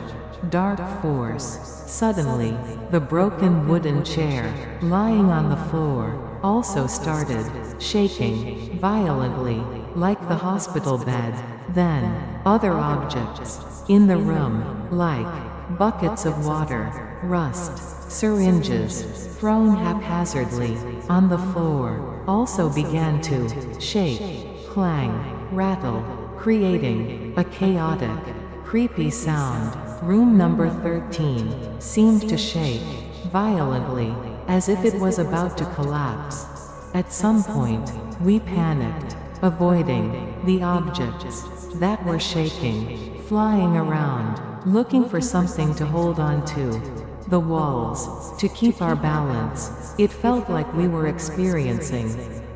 dark force. Suddenly, the broken wooden chair lying on the floor also started shaking violently, like the hospital bed. Then, other objects in the room, like buckets of water, rust, syringes, thrown haphazardly on the floor, also began to shake, clang, rattle, creating a chaotic, creepy sound. Room number 13 seemed to shake violently, as if it was about to collapse. At some point, we panicked, avoiding the objects that were shaking, flying around, looking for something to hold on to. The walls, to keep our balance. It felt like we were experiencing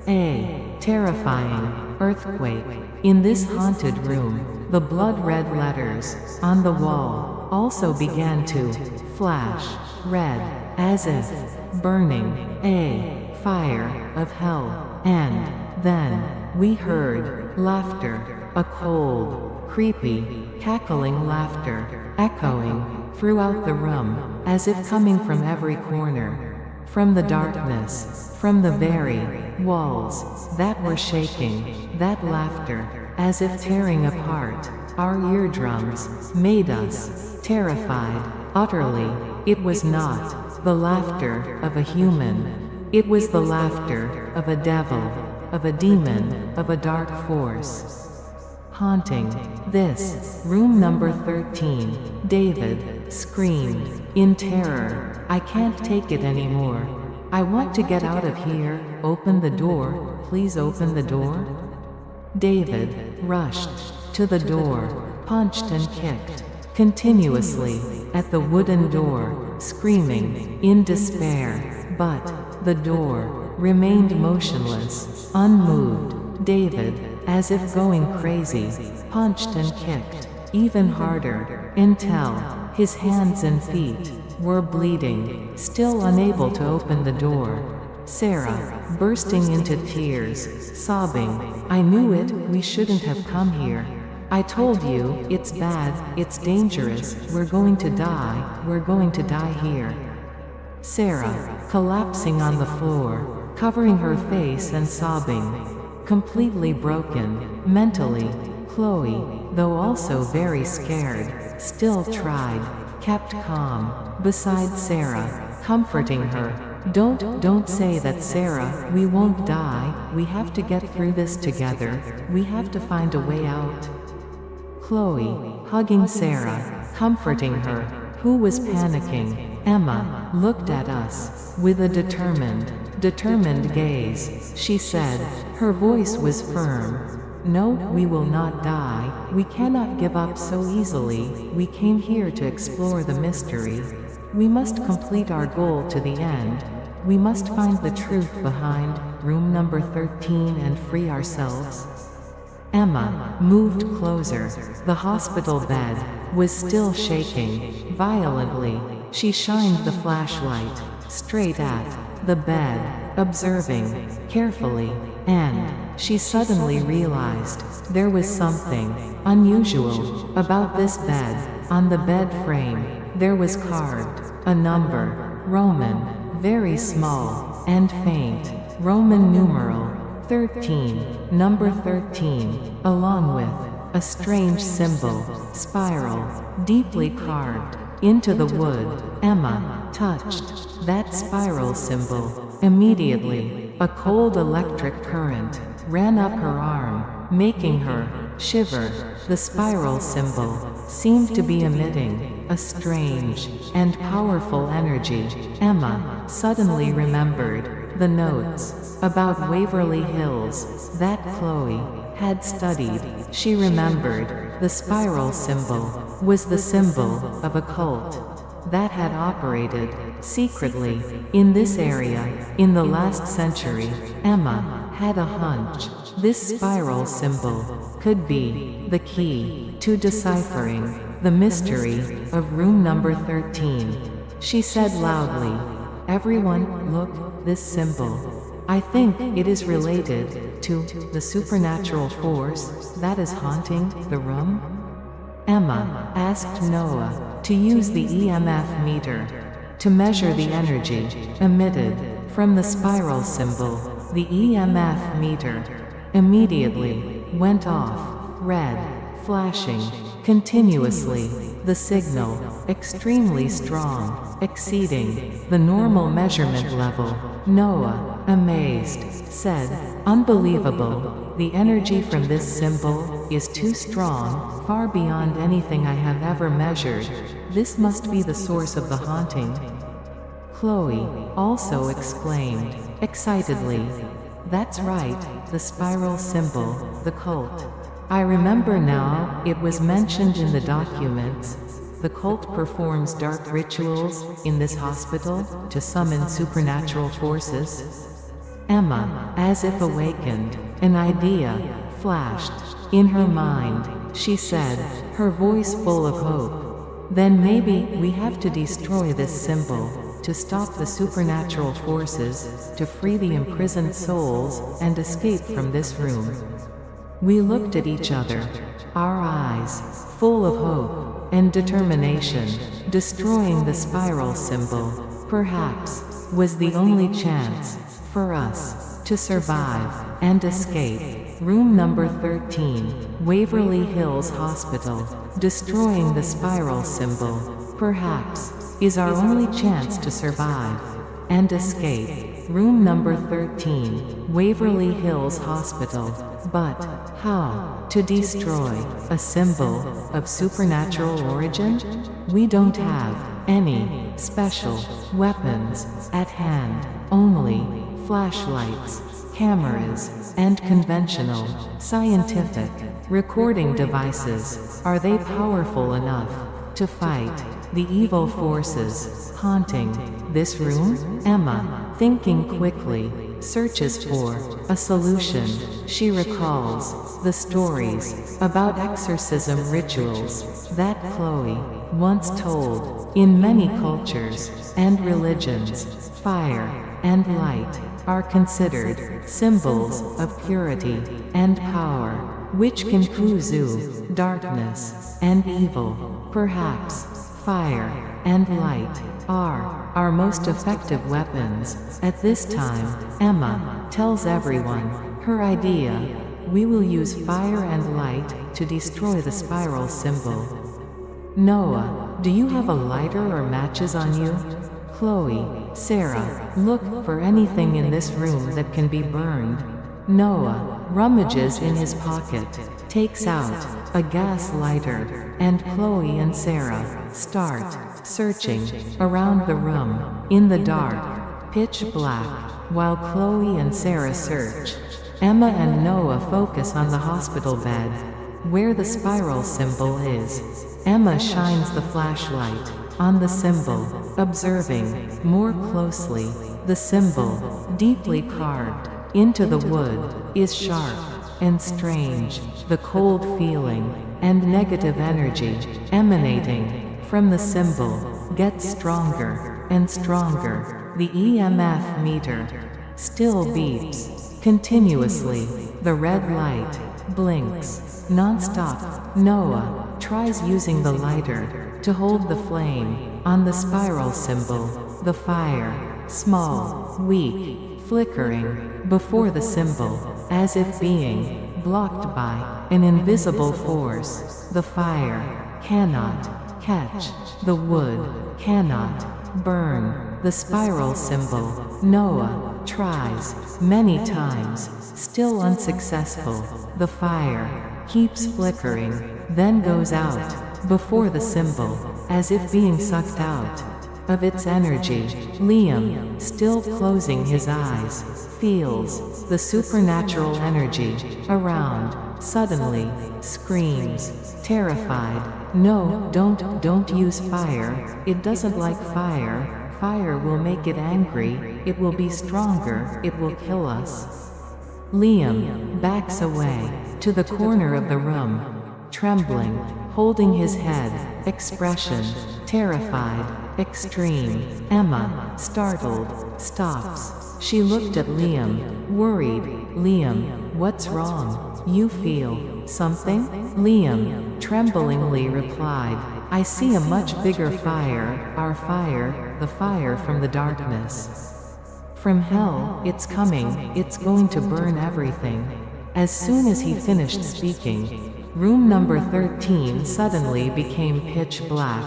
a terrifying earthquake. In this haunted room, the blood-red letters on the wall also began to flash red, as if burning a fire of hell. And then we heard laughter, a cold, creepy, cackling laughter, echoing throughout the room, as if coming from every corner, from the darkness, from the very walls that were shaking. That laughter, as if tearing apart our eardrums, made us terrified. Utterly, it was not the laughter of a human. It was the laughter of a devil, of a demon, of a dark force. Haunting this room number 13, David screamed in terror. I can't take it anymore. I want to get out of here. Open the door. Please open the door. David rushed to the door, punched and kicked continuously at the wooden door, screaming in despair. But the door remained motionless, unmoved. David, as if going crazy, punched and kicked even harder, until his hands and feet were bleeding, still unable to open the door. Sarah, bursting into tears, sobbing, I knew it, we shouldn't have come here. I told you, it's bad, it's dangerous, we're going to die here. Sarah, collapsing on the floor, covering her face and sobbing, completely broken, mentally. Chloe, though also very scared, still tried, kept calm, beside Sarah, comforting her. Don't say that, Sarah, we won't die, we have to get through this together, we have to find a way out. Chloe, hugging Sarah, comforting her, who was panicking. Emma looked at us with a determined determined gaze. She said. Her voice was firm. No, we will not die. We cannot give up so easily. We came here to explore the mystery. We must complete our goal to the end. We must find the truth behind room number 13 and free ourselves. Emma moved closer. The hospital bed was still shaking violently. She shined the flashlight straight at the bed, observing carefully, and she suddenly realized there was something unusual about this bed. On the bed frame, there was carved a number, Roman, very small and faint, Roman numeral 13, number 13, along with a strange symbol, spiral, deeply carved into the wood. Emma touched that spiral symbol. Immediately, a cold electric current ran up her arm, making her shiver. The spiral symbol seemed to be emitting a strange and powerful energy. Emma suddenly remembered the notes about Waverly Hills that Chloe had studied. She remembered the spiral symbol was the symbol of a cult that had operated secretly in this area in the last century. Emma had a hunch this spiral symbol could be the key to deciphering the mystery of room number 13. She said loudly, "Everyone, look, this symbol. I think it is related to the supernatural force that is haunting the room." Emma asked Noah to use the EMF meter to measure the energy emitted from the spiral symbol. The EMF meter immediately went off, red, flashing continuously. The signal extremely strong, exceeding the normal measurement level. Noah, amazed, said, "Unbelievable. The energy from this symbol is too strong, far beyond anything I have ever measured. This must be the source of the haunting." Chloe also exclaimed, excitedly, "That's right, the spiral symbol, the cult. I remember now, it was mentioned in the documents. The cult performs dark rituals in this hospital to summon supernatural forces." Emma, as if awakened, an idea flashed in her mind. She said, her voice full of hope, "Then maybe we have to destroy this symbol to stop the supernatural forces, to free the imprisoned souls and escape from this room." We looked at each other, our eyes full of hope and determination. Destroying the spiral symbol, perhaps, was the only chance for us to survive and escape. Room number 13, Waverly Hills Hospital. Destroying the spiral symbol, perhaps, is our only chance to survive and escape. Room number 13, Waverly Hills Hospital. But how to destroy a symbol of supernatural origin? We don't have any special weapons at hand, only flashlights, cameras, and conventional, scientific recording devices. Are they powerful enough to fight the evil forces haunting this room? Emma, thinking quickly, searches for a solution. She recalls the stories about exorcism rituals that Chloe once told. In many cultures and religions, fire and light are considered symbols of purity and power, which can pursue darkness and evil. Perhaps fire and light are our most effective weapons. At this time, Emma tells everyone her idea. We will use fire and light to destroy the spiral symbol. Noah, do you have a lighter or matches on you? Chloe, Sarah, look for anything in this room that can be burned. Noah rummages in his pocket, takes out a gas lighter, and Chloe and Sarah start searching around the room. In the dark, pitch black, while Chloe and Sarah search. Emma and Noah focus on the hospital bed, where the spiral symbol is. Emma shines the flashlight on the symbol, observing more closely. The symbol, deeply carved into the wood, is sharp and strange. The cold feeling and negative energy emanating from the symbol gets stronger and stronger. The EMF meter still beeps continuously. The red light blinks non-stop. Noah tries using the lighter to hold the flame on the spiral symbol. The fire, small, weak, flickering before the symbol, as if being blocked by an invisible force. The fire cannot catch. The wood cannot burn the spiral symbol. Noah tries many times, still unsuccessful. The fire keeps flickering, then goes out before the symbol, as if being sucked out of its energy. Liam, still closing his eyes, feels the supernatural energy around. Suddenly, screams, terrified, "No, don't use fire. It doesn't like fire. Fire will make it angry. It will be stronger. It will kill us." Liam backs away to the corner of the room, trembling, holding his head, expression terrified, extreme. Emma, startled, stops. She looked at Liam, worried. "Liam, what's wrong? You feel something?" Liam tremblingly replied, "I see a much bigger fire, our fire, the fire from the darkness. From hell, it's coming, it's going to burn everything." As soon as he finished speaking, room number 13 suddenly became pitch black,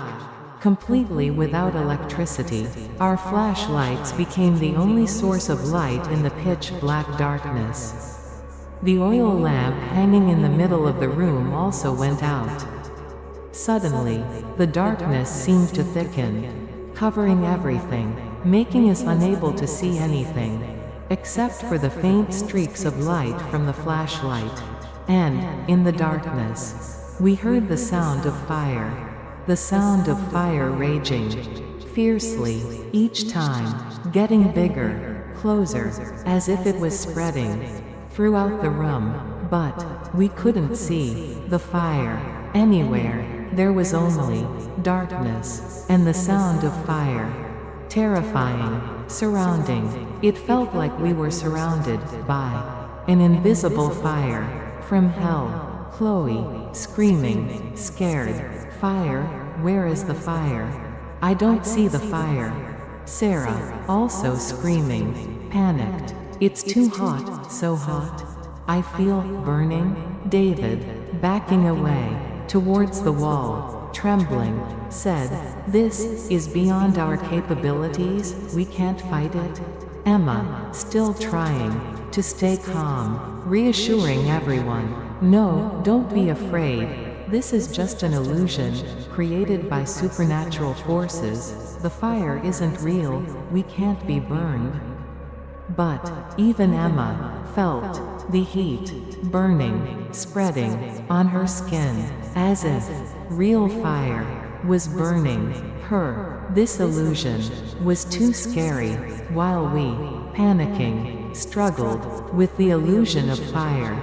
completely without electricity. Our flashlights became the only source of light in the pitch black darkness. The oil lamp hanging in the middle of the room also went out. Suddenly, the darkness seemed to thicken, covering everything, making us unable to see anything, except for the faint streaks of light from the flashlight. And, in the darkness, we heard the sound of fire. The sound of fire raging fiercely, each time getting bigger, closer, as if it was spreading throughout the room. But we couldn't see the fire anywhere. There was only darkness and the sound of fire. Terrifying, surrounding. It felt like we were surrounded by an invisible fire from hell. Chloe, screaming, scared. "Fire? Where is the fire? I don't see the fire." Sarah, also screaming, panicked. "It's too hot, so hot. I feel burning." David, backing away towards the wall, trembling, said, "This is beyond our capabilities, we can't fight it." Emma, still trying to stay calm, reassuring everyone, "No, don't be afraid. This is just an illusion, created by supernatural forces. The fire isn't real, we can't be burned." But even Emma felt the heat burning, spreading on her skin, as if real fire was burning her. This illusion was too scary, while we, panicking, struggled with the illusion of fire.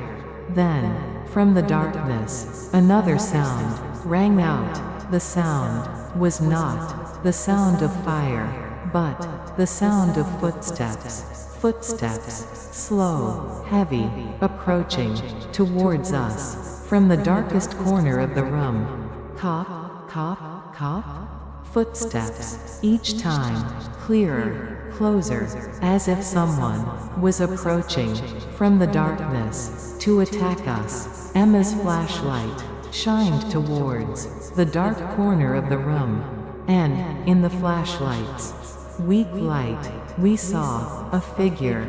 Then, from the darkness, another sound rang out. The sound was not the sound of fire, but the sound of footsteps. Footsteps, slow, heavy, approaching towards us from the darkest corner of the room. Cop, cop, cop. Footsteps, each time clearer, closer, as if someone was approaching from the darkness to attack us. Emma's flashlight shined towards the dark corner of the room, and, in the flashlight's weak light, we saw a figure,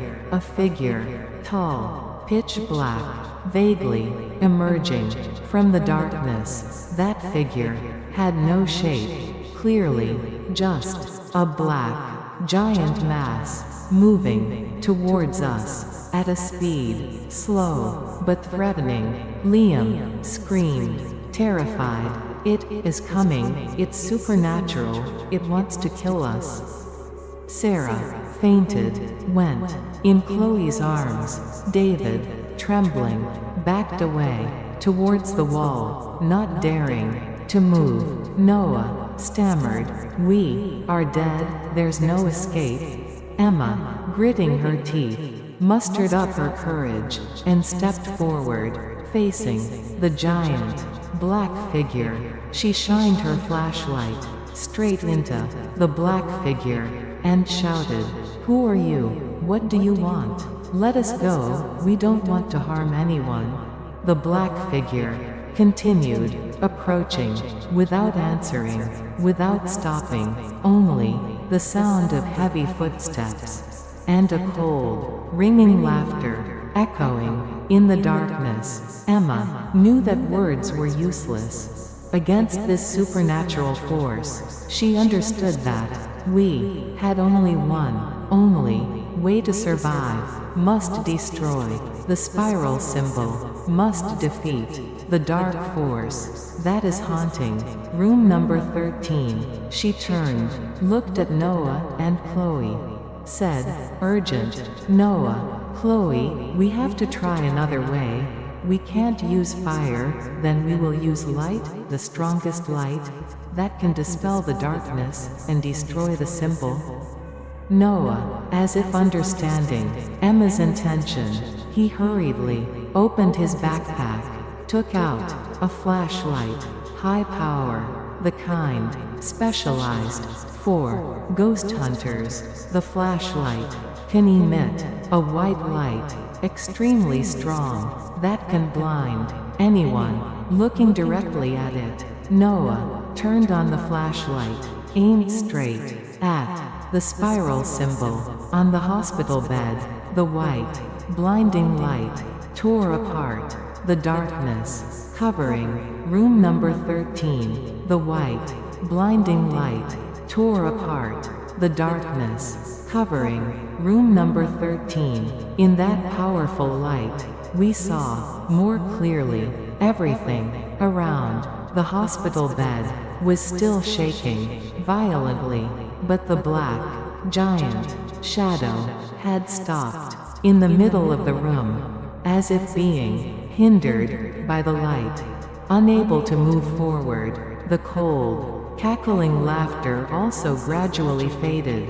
tall, pitch black, vaguely emerging from the darkness. That figure had no shape, clearly just a black, giant mass, moving towards us at a speed, slow but threatening. Liam screamed, terrified. It is coming, it's supernatural, it wants to kill us. Sarah fainted, went in Chloe's arms. David, trembling, backed away towards the wall, not daring to move. Noah stammered, "We are dead, there's no escape." Emma, gritting her teeth, mustered up her courage and stepped forward, facing the giant black figure. She shined her flashlight straight into the black figure and shouted, "Who are you? What do you want? Let us go, we don't want to harm anyone." The black figure continued approaching, without answering, without stopping, only the sound of heavy footsteps and a cold, ringing laughter echoing in the darkness. Emma knew that words were useless against this supernatural force. She understood that we had only one way to survive, must destroy the spiral symbol, must defeat the dark force that is haunting room number 13. She turned, looked at Noah and Chloe, said, "Urgent, Noah, Chloe, we have to try another way. We can't use fire, then we will use light, the strongest light, that can dispel the darkness and destroy the symbol." Noah, as if understanding Emma's intention, he hurriedly opened his backpack, took out a flashlight, high power, the kind specialized for ghost hunters. The flashlight can emit a white light, extremely strong, that can blind anyone looking directly at it. Noah turned on the flashlight, aimed straight at the spiral symbol on the hospital bed. The white, blinding light tore apart the darkness covering room number 13. The white, blinding light tore apart the darkness covering room number 13. In that powerful light, we saw more clearly. Everything around the hospital bed was still shaking violently, but the black, giant shadow had stopped in the middle of the room, as if being hindered by the light, unable to move forward. The cold, cackling laughter also gradually faded,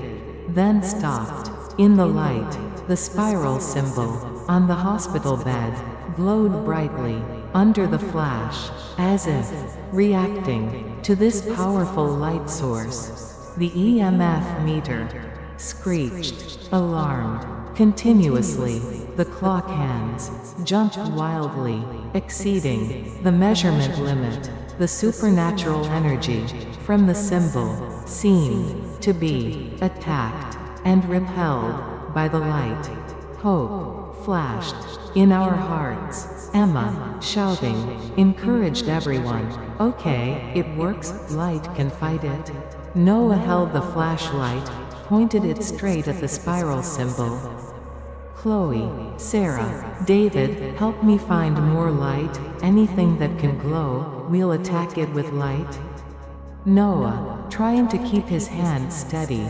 then stopped. In the light, the spiral symbol on the hospital bed glowed brightly under the flash, as if reacting to this powerful light source. The EMF meter screeched, alarmed continuously. The clock hands jumped wildly, exceeding the measurement limit. The supernatural energy from the symbol seemed to be attacked and repelled by the light. Hope flashed in our hearts. Emma, shouting, encouraged everyone. "Okay, it works, light can fight it." Noah held the flashlight, pointed it straight at the spiral symbol. "Chloe, Sarah, David, help me find more light, anything that can glow, we'll attack it with light." Noah, trying to keep his hand steady,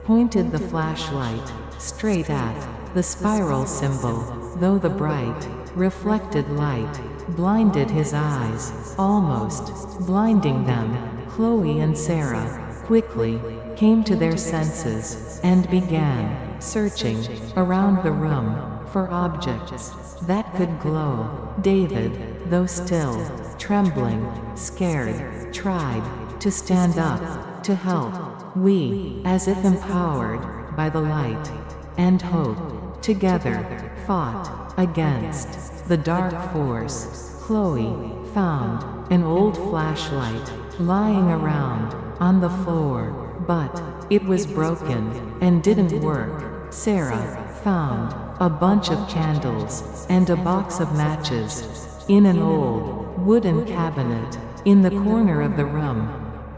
pointed the flashlight straight at the spiral symbol, though the bright, reflected light blinded his eyes, almost blinding them. Chloe and Sarah quickly came to their senses and began searching around the room for objects that could glow. David, though still trembling, scared, tried to stand up to help. We, as if empowered by the light and hope, together fought against the dark force. Chloe found an old flashlight lying around on the floor, but it was broken and didn't work. Sarah found a bunch of candles and a box of matches in an old wooden cabinet in the corner of the room.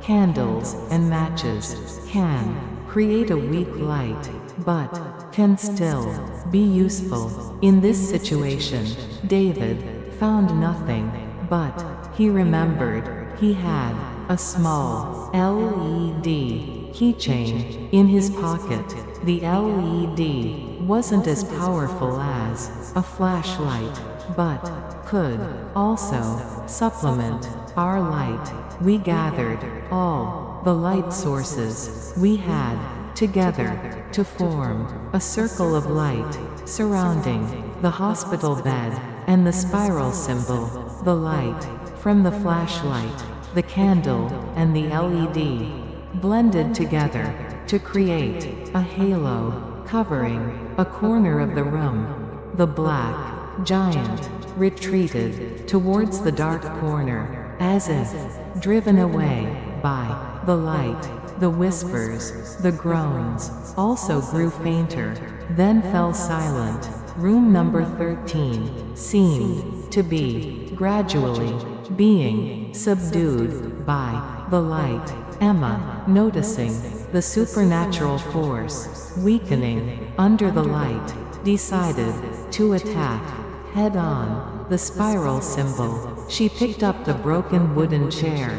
Candles and matches can create a weak light, but can still be useful. In this situation, David found nothing, but he remembered he had a small LED keychain in his pocket. The LED wasn't as powerful as a flashlight, but could also supplement our light. We gathered all the light sources we had together to form a circle of light surrounding the hospital bed and the spiral symbol. The light from the flashlight, the candle, and the LED blended together to create a halo covering a corner of the room. The black giant retreated towards the dark corner, as if driven away by the light. The whispers, the groans, also grew fainter, then fell silent. Room number 13 seemed to be gradually being subdued by the light. Emma, noticing the supernatural force weakening under the light, decided to attack head-on the spiral symbol. She picked up the broken wooden chair,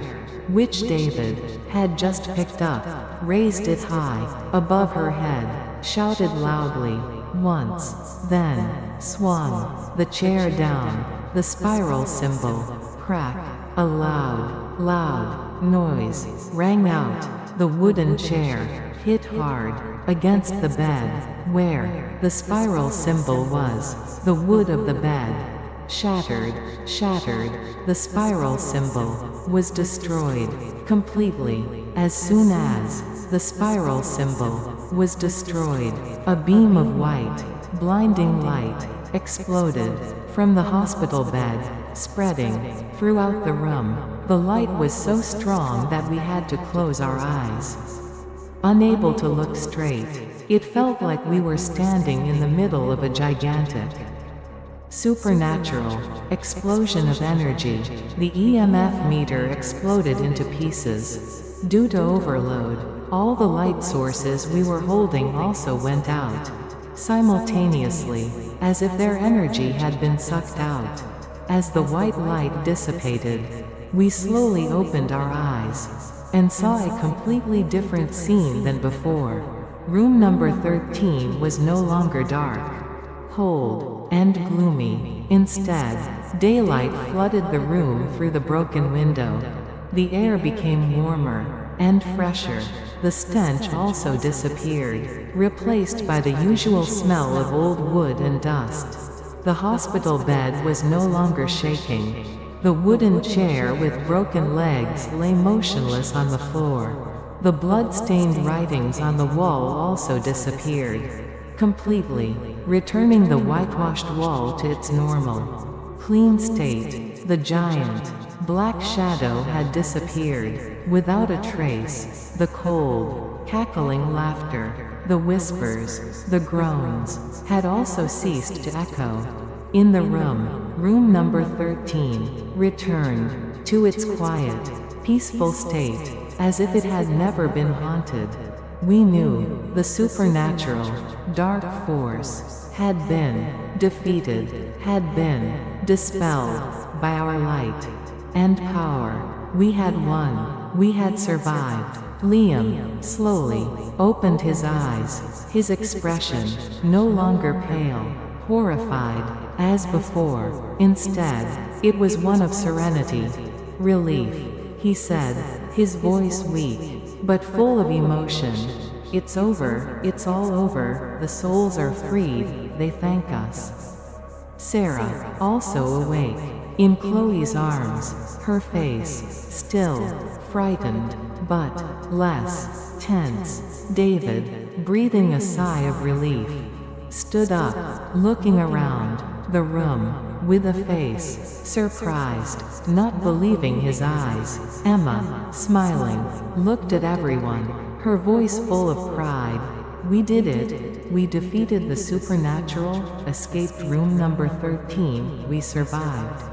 which David had just picked up, raised it high above her head, shouted loudly once, then swung the chair down. The spiral symbol crack. A loud noise rang out. The wooden chair hit hard against the bed where the spiral symbol was. The wood of the bed shattered. The spiral symbol was destroyed completely. As soon as the spiral symbol was destroyed, a beam of white, blinding light exploded from the hospital bed, spreading throughout the room. The light was so strong that we had to close our eyes. Unable to look straight, it felt like we were standing in the middle of a gigantic, supernatural explosion of energy. The EMF meter exploded into pieces. Due to overload, all the light sources we were holding also went out simultaneously, as if their energy had been sucked out. As the white light dissipated, we slowly opened our eyes and saw a completely different scene than before. Room number 13 was no longer dark, cold, and gloomy. Instead, daylight flooded the room through the broken window. The air became warmer and fresher. The stench also disappeared, replaced by the usual smell of old wood and dust. The hospital bed was no longer shaking. The wooden chair with broken legs lay motionless on the floor. The blood-stained writings on the wall also disappeared completely, returning the whitewashed wall to its normal, clean state. The giant, black shadow had disappeared, without a trace. The cold, cackling laughter, the whispers, the groans, had also ceased to echo. In the room number 13 returned to its quiet, peaceful state, as if it had never been haunted. We knew the supernatural, dark force had been defeated, had been dispelled by our light and power. We had won. We had survived. Liam slowly opened his eyes, his expression no longer pale, horrified, as before. Instead, it was one of serenity, relief. He said, his voice weak, but full of emotion. "It's over, it's all over, the souls are freed, they thank us." Sarah, also awake, in Chloe's arms, her face still frightened, but less tense. David, breathing a sigh of relief, stood up, looking around the room with a face surprised, not believing his eyes. Emma, smiling, looked at everyone, her voice full of pride. "We did it. We defeated the supernatural, escaped room number 13, we survived."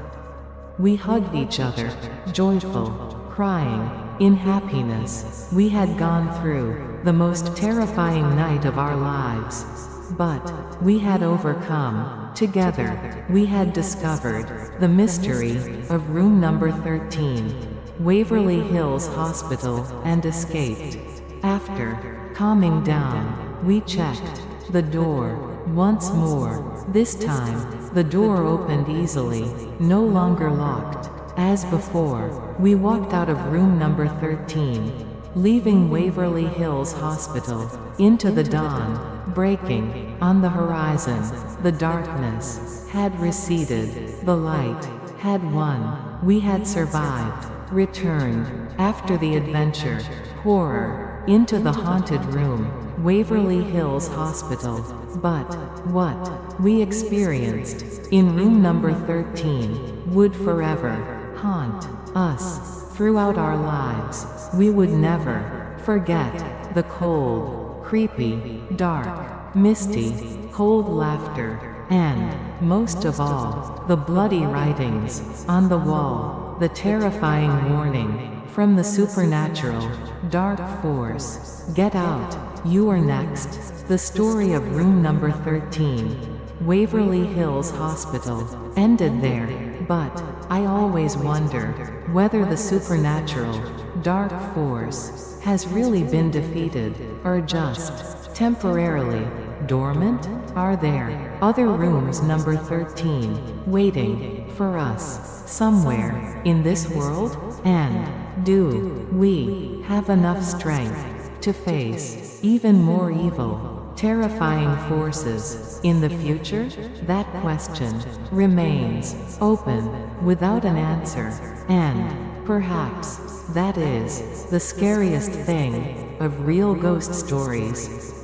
We hugged each other, joyful, crying, in happiness. We had gone through the most terrifying night of our lives. But we had overcome. Together, we had discovered the mystery of room number 13, Waverly Hills Hospital, and escaped. After calming down, we checked the door once more. This time, the door opened easily, no longer locked. As before, we walked out of room number 13, leaving Waverly Hills Hospital, into the dawn, breaking on the horizon. The darkness had receded, the light had won. We had survived, returned, after the adventure, horror, into the haunted room, Waverly Hills Hospital. But what we experienced in room number 13 would forever haunt us throughout our lives. We would never forget the cold, creepy, dark, misty, cold laughter, and, most of all, the bloody writings on the wall, the terrifying warning from the supernatural, dark force. Get out, you are next. The story of room number 13, Waverly Hills Hospital, ended there, but I always wonder whether the supernatural, dark force has really been defeated, or just temporarily dormant. Are there other rooms number 13 waiting for us somewhere in this world? And do we have enough strength to face even more evil, terrifying forces in the future? That question remains open, without an answer. And perhaps that is the scariest thing of real ghost stories.